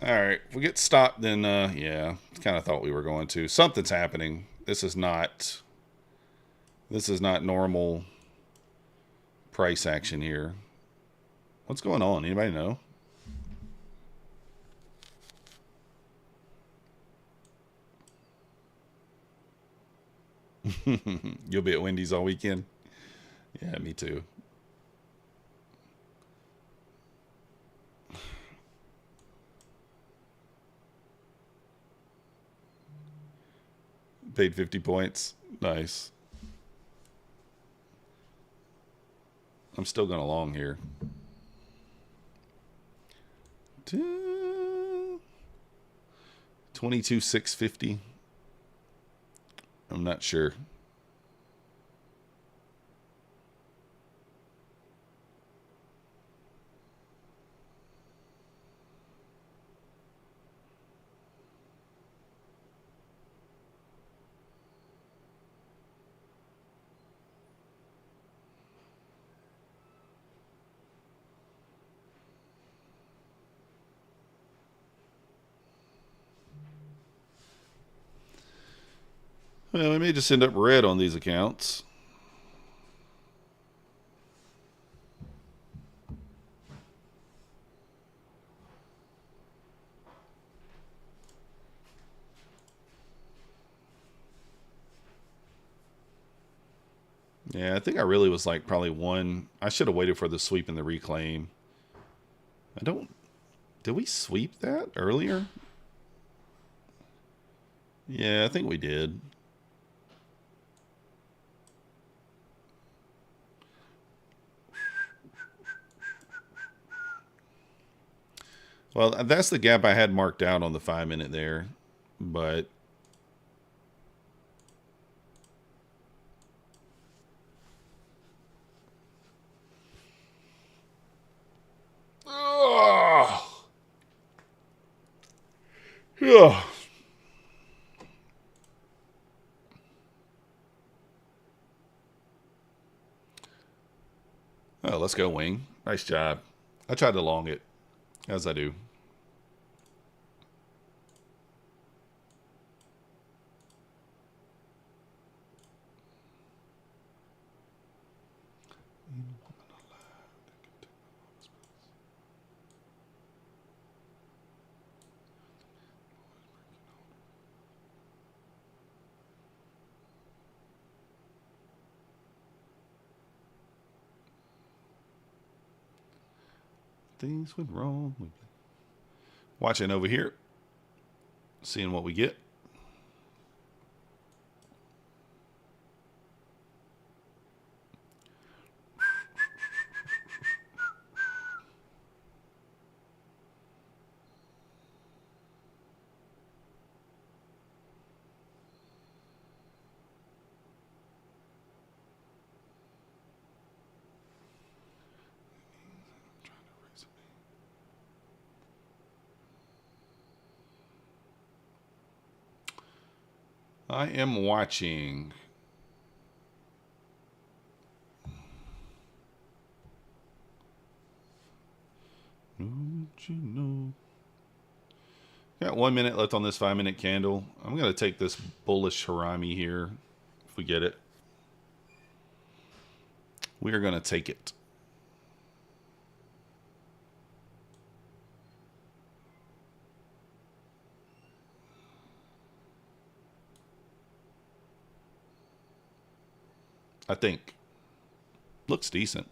All right, if we get stopped, then yeah, kind of thought we were going to. Something's happening. This is not normal price action here. What's going on? Anybody know? You'll be at Wendy's all weekend? Yeah, me too. Paid 50 points. Nice. I'm still going along here. 22,650. I'm not sure. Well, we may just end up red on these accounts. Yeah, I think I really was like probably one. I should have waited for the sweep and the reclaim. Did we sweep that earlier? Yeah, I think we did. Well, that's the gap I had marked out on the 5-minute there, but oh, yeah. Oh, let's go, Wing. Nice job. I tried to long it, as I do. things went wrong. Watching over here. Seeing what we get. I am watching. Don't you know? Got 1 minute left on this 5-minute candle. I'm going to take this bullish harami here if we get it. We are going to take it. I think. Looks decent.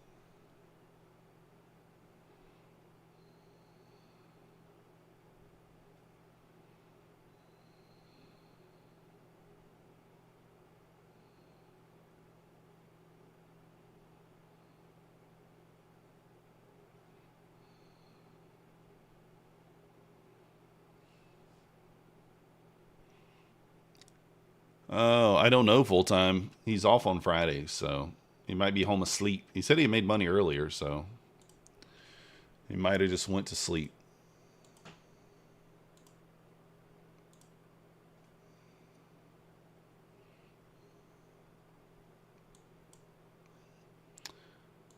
Oh, I don't know full time. He's off on Fridays, so he might be home asleep. He said he made money earlier, so he might have just went to sleep.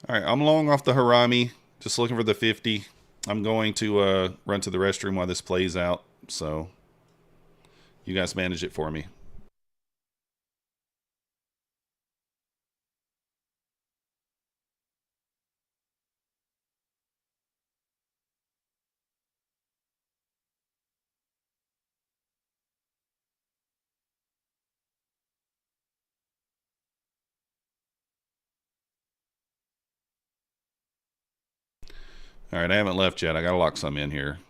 All right, I'm long off the harami. Just looking for the 50. I'm going to run to the restroom while this plays out, so you guys manage it for me. All right, I haven't left yet. I got to lock some in here.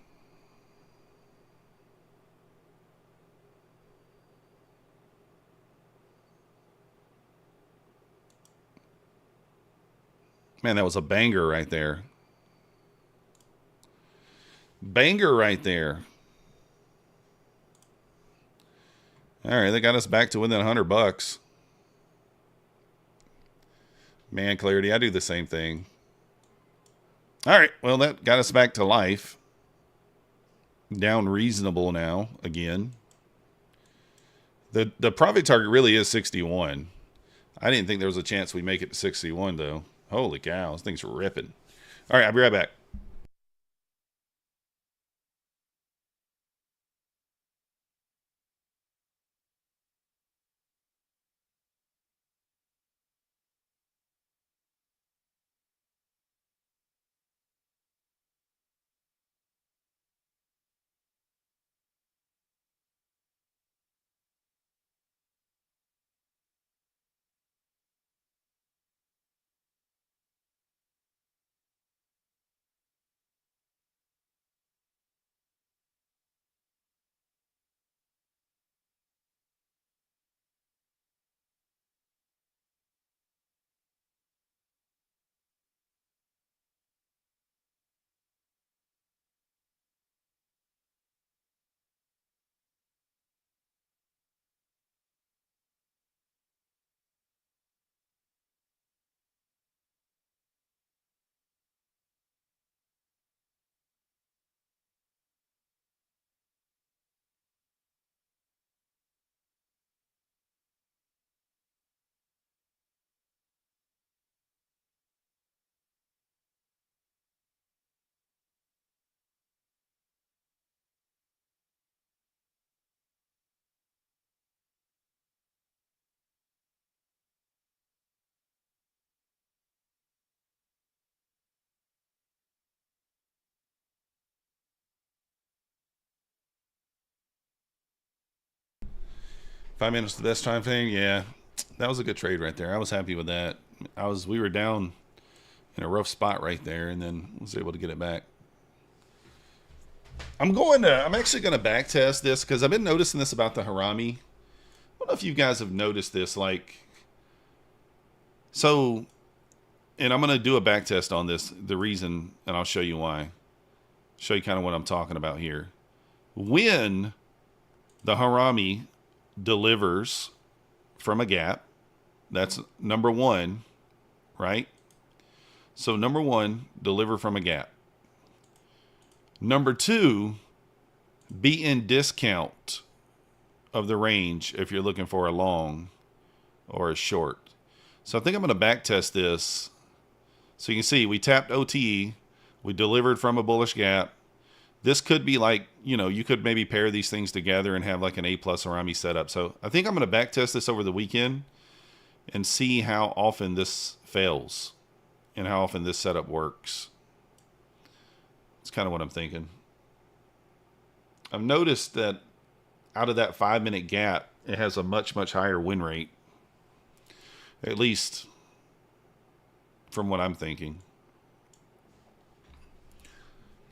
Man, that was a banger right there. Banger right there. All right, they got us back to within $100. Man, Clarity, I do the same thing. All right, well, that got us back to life. Down reasonable now, again. The profit target really is 61. I didn't think there was a chance we make it to 61, though. Holy cow, this thing's ripping. All right, I'll be right back. 5 minutes to this time thing, yeah. That was a good trade right there. I was happy with that. We were down in a rough spot right there, and then was able to get it back. I'm actually going to back test this because I've been noticing this about the Harami. I don't know if you guys have noticed this, like, so, and I'm going to do a back test on this, the reason, and I'll show you why. Show you kind of what I'm talking about here. When the Harami delivers from a gap, that's number one, right? So number one, deliver from a gap. Number two, be in discount of the range if you're looking for a long or a short. So I think I'm going to back test this. So you can see we tapped OTE. We delivered from a bullish gap. This could be like, you know, you could maybe pair these things together and have like an A+ Harami setup. So I think I'm going to back test this over the weekend and see how often this fails and how often this setup works. It's kind of what I'm thinking. I've noticed that out of that 5-minute gap, it has a much, much higher win rate. At least from what I'm thinking.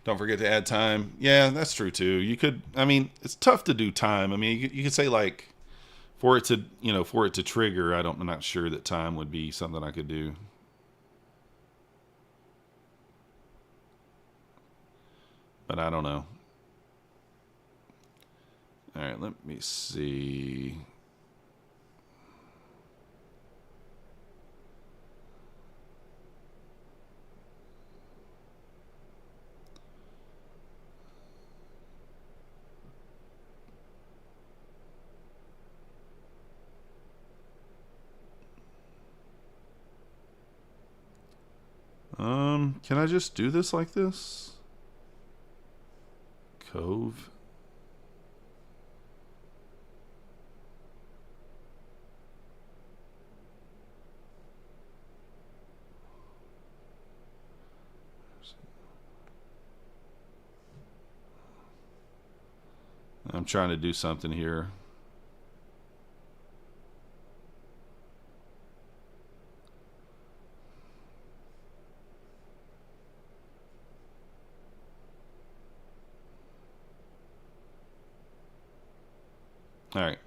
Don't forget to add time. Yeah, that's true too. You could, I mean, it's tough to do time. I mean, you could say like for it to, you know, for it to trigger, I'm not sure that time would be something I could do. But I don't know. All right, let me see. Can I just do this like this? Cove. I'm trying to do something here. All right.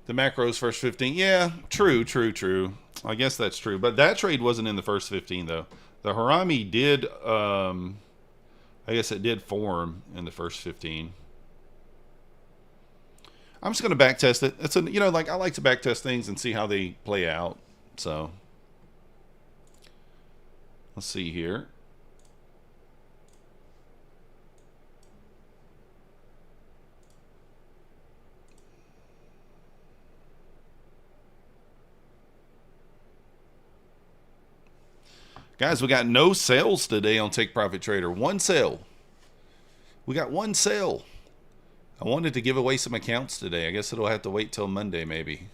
The macros first 15. Yeah, true. I guess that's true. But that trade wasn't in the first 15, though. The Harami did, I guess it did form in the first 15. I'm just going to back test it. It's you know, like I like to back test things and see how they play out. So let's see here. Guys, we got no sales today on Take Profit Trader. One sale. We got one sale. I wanted to give away some accounts today. I guess it'll have to wait till Monday maybe.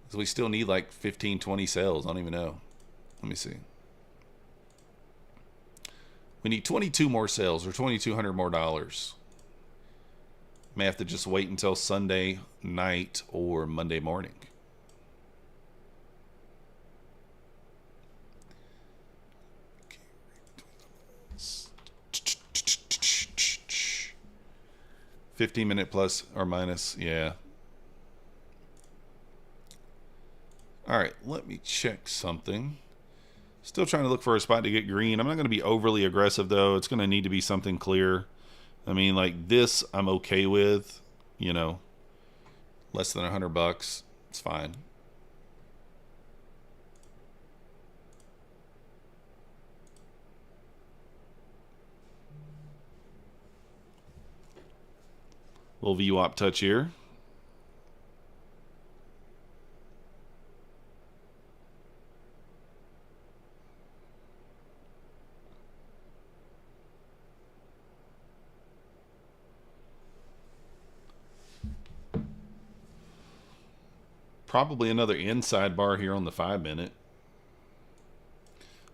Because we still need like 15, 20 sales. I don't even know. Let me see. We need 22 more sales or $2,200 more dollars. May have to just wait until Sunday night or Monday morning. $15 plus or minus, yeah. All right, let me check something. Still trying to look for a spot to get green. I'm not going to be overly aggressive, though. It's going to need to be something clear. I mean, like this I'm okay with, you know, less than $100. It's fine. Little VWAP touch here. Probably another inside bar here on the 5-minute.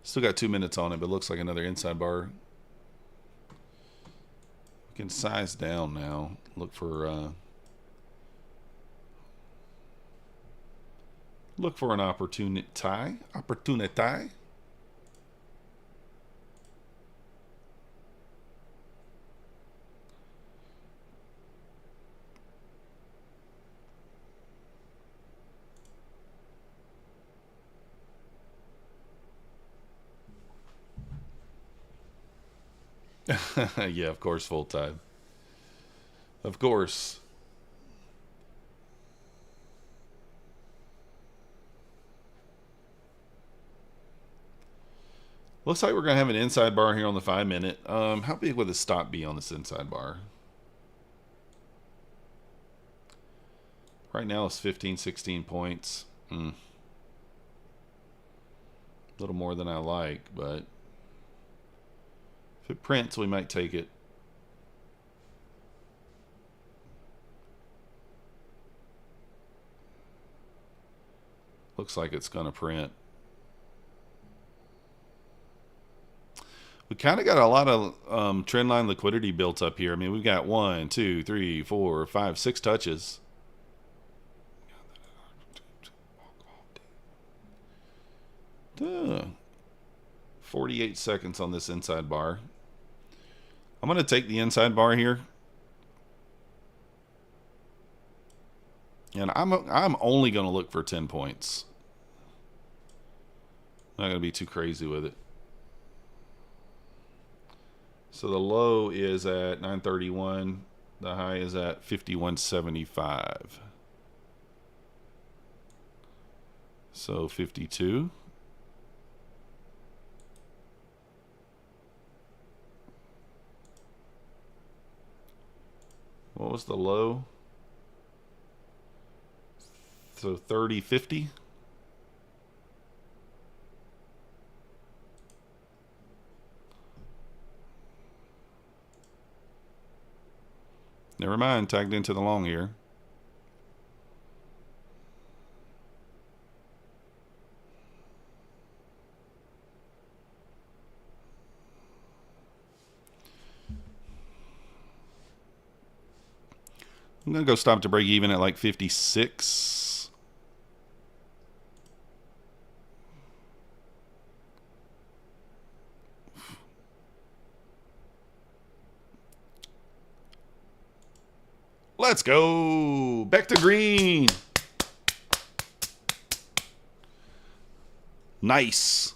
Still got 2 minutes on it, but it looks like another inside bar. We can size down now. Look for a Look for an opportunity. Opportunity. Yeah, of course, full time. Of course. Looks like we're going to have an inside bar here on the 5-minute. How big would the stop be on this inside bar? Right now it's 15, 16 points. A little more than I like, but if it prints, we might take it. Looks like it's going to print. We kind of got a lot of trend line liquidity built up here. I mean, we've got 1, 2, 3, 4, 5, 6 touches. 48 seconds on this inside bar. I'm going to take the inside bar here. And I'm only going to look for 10 points. Not going to be too crazy with it. So the low is at 931. The high is at 5175. So 52. What was the low? So 30.50. Never mind, tagged into the long here. I'm going to go stop to break even at like 56. Let's go. Back to green. Nice.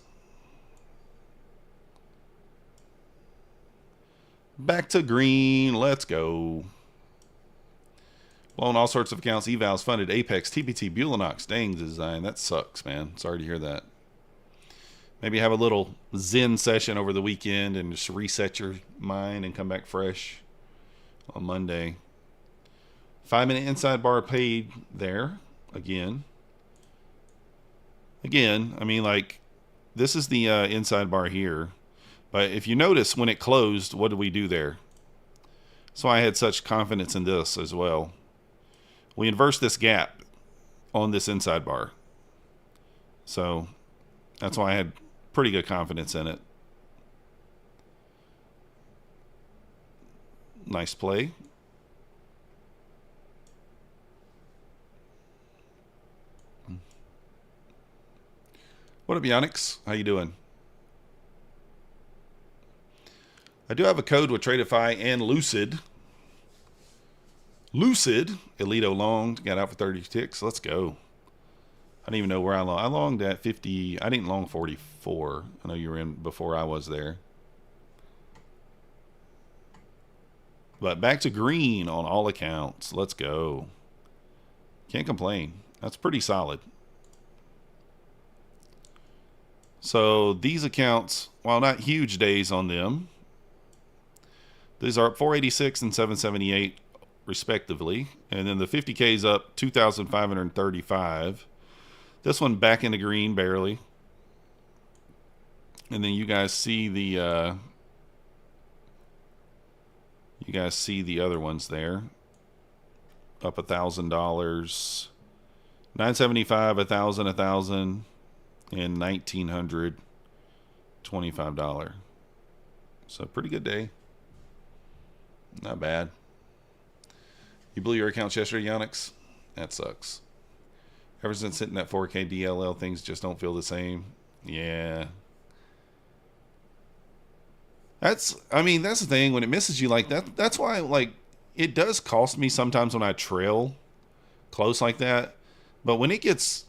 Back to green. Let's go. Blown all sorts of accounts. Evals funded. Apex, TPT, Bulenox. Dang, design. That sucks, man. Sorry to hear that. Maybe have a little Zen session over the weekend and just reset your mind and come back fresh on Monday. 5-minute inside bar paid there again. I mean, like, this is the inside bar here. But if you notice, when it closed, what did we do there? So I had such confidence in this as well. We inversed this gap on this inside bar. So that's why I had pretty good confidence in it. Nice play. What up, Yanix? How you doing? I do have a code with Tradeify and Lucid. Elito longed, got out for 30 ticks. Let's go. I don't even know where I longed. I longed at 50. I didn't long 44. I know you were in before I was there. But back to green on all accounts. Let's go. Can't complain. That's pretty solid. So these accounts, while not huge days on them, these are up 486 and 778 respectively. And then the 50K is up 2,535. This one back into green barely. And then you guys see the other ones there. Up $1,000, 975, 1,000, 1,000, and $1,925. So pretty good day. Not bad. You blew your accounts yesterday, Yanix? That sucks. Ever since hitting that 4K DLL, things just don't feel the same. Yeah. I mean, that's the thing. When it misses you like that, that's why, like, it does cost me sometimes when I trail close like that. But when it gets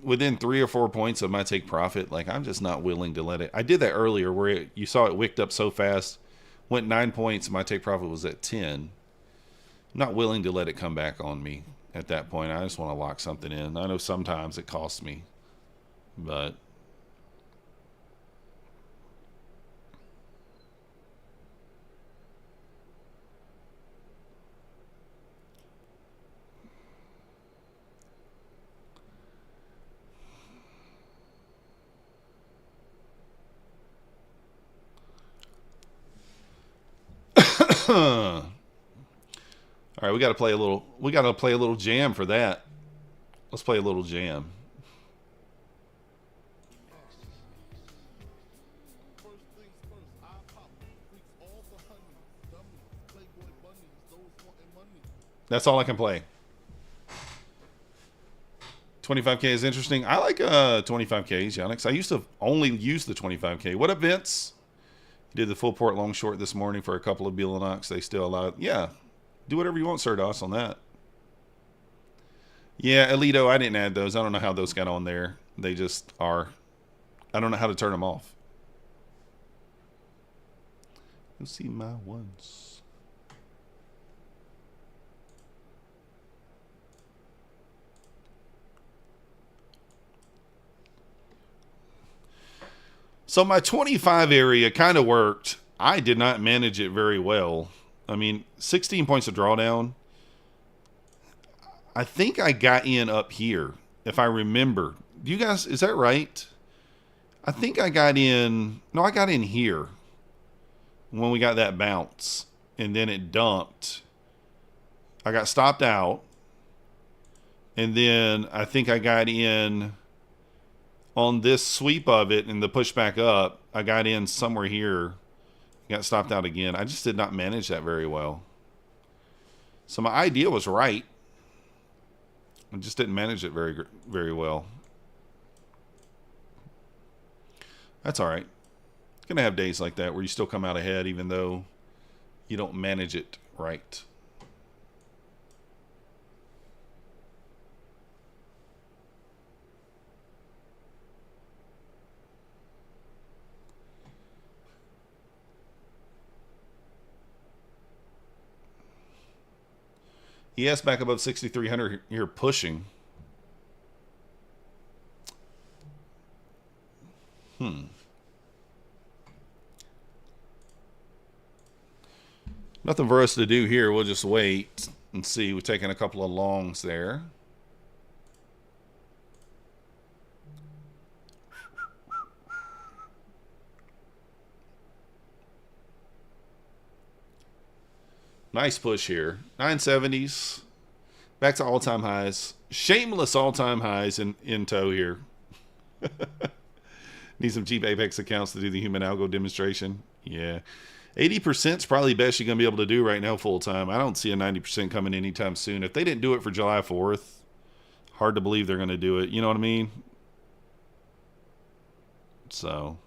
within 3 or 4 points of my take profit, like, I'm just not willing to let it. I did that earlier where you saw it wicked up so fast, went 9 points, my take profit was at 10. I'm not willing to let it come back on me at that point. I just want to lock something in. I know sometimes it costs me, but all right, we got to play a little. We got to play a little jam for that. Let's play a little jam. That's all I can play. 25K is interesting. I like 25Ks, Yannick. I used to only use the 25K. What up, Vince? Did the full port long short this morning for a couple of Bulenox. They still allow. Yeah, do whatever you want, Sir Doss, on that. Yeah, Alito, I didn't add those. I don't know how those got on there. They just are. I don't know how to turn them off. You'll see my ones. So my 25 area kind of worked. I did not manage it very well. I mean, 16 points of drawdown. I think I got in up here, if I remember. Do you guys, is that right? I think I got in, no, I got in here when we got that bounce. And then it dumped. I got stopped out. And then I think I got in on this sweep of it and the push back up. I got in somewhere here. Got stopped out again. I just did not manage that very well. So my idea was right. I just didn't manage it very well. That's all right. Gonna have days like that where you still come out ahead even though you don't manage it right. ES back above 6,300 here pushing. Nothing for us to do here. We'll just wait and see. We're taking a couple of longs there. Nice push here. 970s. Back to all-time highs. Shameless all-time highs in tow here. Need some cheap Apex accounts to do the human algo demonstration. Yeah. 80% is probably best you're going to be able to do right now full-time. I don't see a 90% coming anytime soon. If they didn't do it for July 4th, hard to believe they're going to do it. You know what I mean? So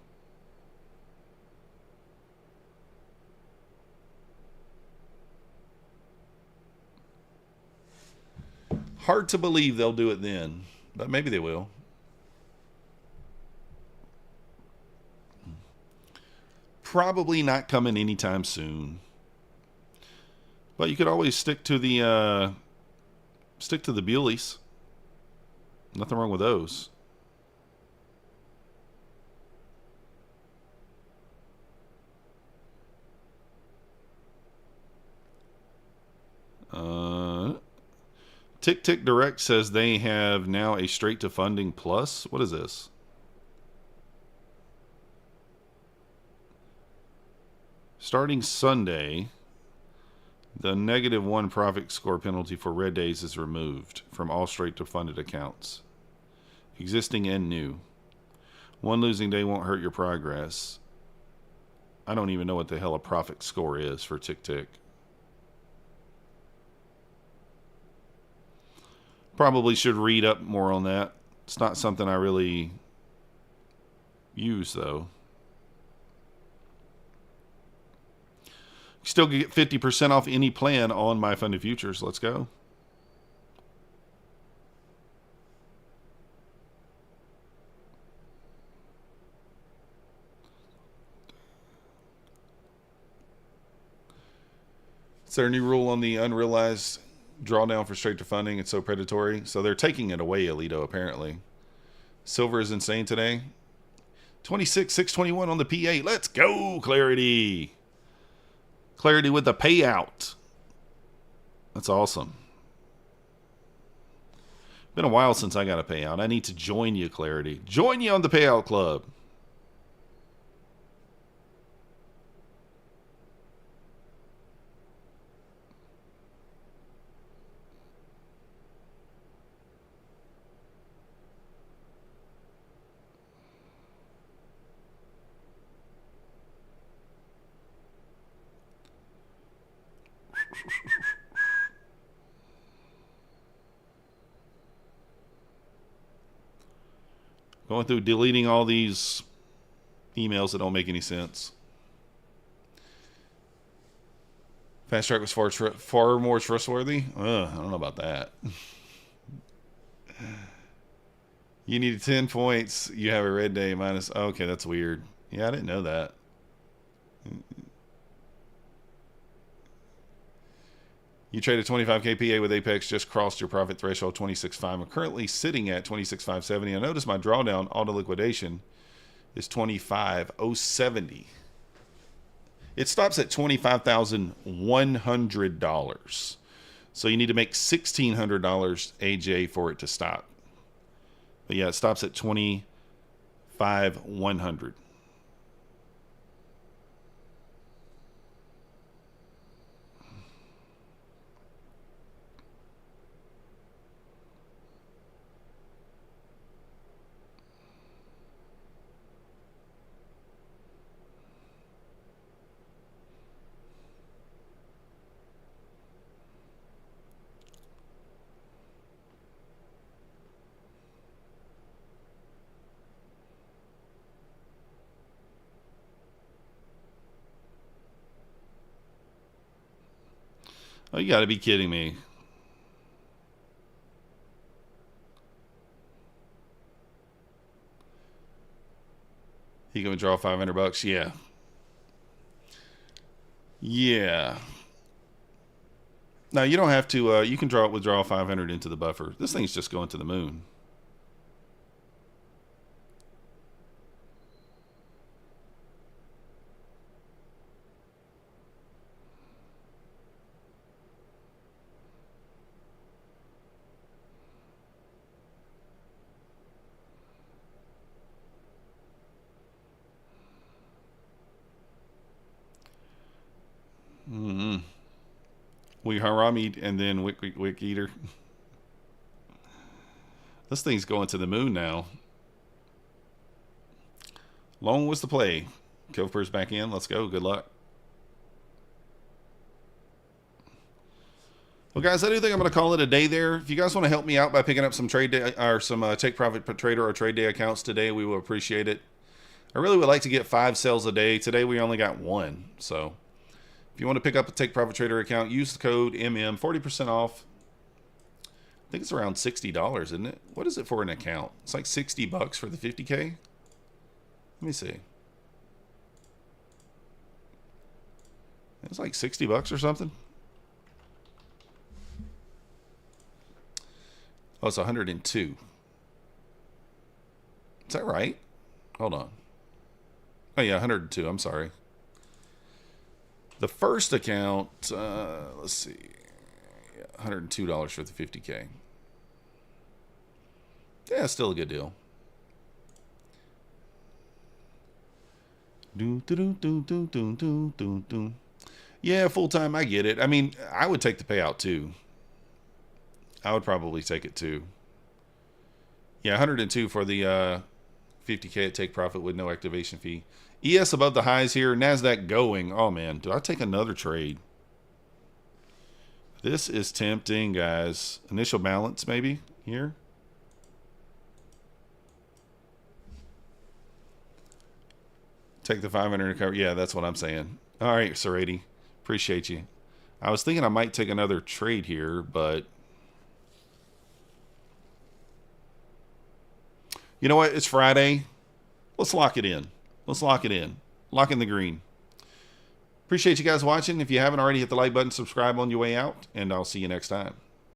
hard to believe they'll do it then, but maybe they will. Probably not coming anytime soon. But you could always stick to the Buleys. Nothing wrong with those. Tick Tick Direct says they have now a straight to funding plus. What is this? Starting Sunday, the -1 profit score penalty for red days is removed from all straight to funded accounts, existing and new. One losing day won't hurt your progress. I don't even know what the hell a profit score is for Tick Tick. Probably should read up more on that. It's not something I really use, though. Still get 50% off any plan on my funded futures. Let's go. Is there a new rule on the unrealized drawdown for straight to funding? It's so predatory. So they're taking it away, Alito, apparently. Silver is insane today. 26,621 on the P8. Let's go, Clarity. Clarity with the payout. That's awesome. Been a while since I got a payout. I need to join you, Clarity. Join you on the payout club. Going through deleting all these emails that don't make any sense. Fast Track was far more trustworthy. I don't know about that. You needed 10 points. You have a red day minus. Okay, that's weird. Yeah, I didn't know that. You traded 25K PA with Apex, just crossed your profit threshold 26.5. I'm currently sitting at 26.570. I notice my drawdown auto liquidation is 25,070. It stops at $25,100. So you need to make $1,600 AJ for it to stop. But yeah, it stops at 25,100. Oh, you got to be kidding me. He can withdraw $500. Yeah. Yeah. Now, you don't have to, you can withdraw 500 into the buffer. This thing's just going to the moon. We harami and then wick eater. This thing's going to the moon now. Long was the play. Kilper's back in. Let's go. Good luck. Well, guys, I do think I'm going to call it a day there. If you guys want to help me out by picking up some trade day or some take profit trader or trade day accounts today, we will appreciate it. I really would like to get 5 sales a day. Today we only got 1, so if you want to pick up a Take Profit Trader account, use the code MM, 40% off. I think it's around $60, isn't it? What is it for an account? It's like $60 for the 50K. Let me see. It's like $60 or something. Oh, it's 102. Is that right? Hold on. Oh yeah, 102. I'm sorry. The first account, let's see, $102 for the 50K. Yeah, still a good deal. Yeah, full time, I get it. I mean, I would take the payout too. I would probably take it too. Yeah, 102 for the 50K at take profit with no activation fee. ES above the highs here. Nasdaq going. Oh, man. Do I take another trade? I This is tempting, guys. Initial balance maybe here. Take the 500 to cover. Yeah, that's what I'm saying. All right, Serrati. Appreciate you. I was thinking I might take another trade here, but you know what? It's Friday. Let's lock it in. Let's lock it in. Lock in the green. Appreciate you guys watching. If you haven't already, hit the like button, subscribe on your way out, and I'll see you next time.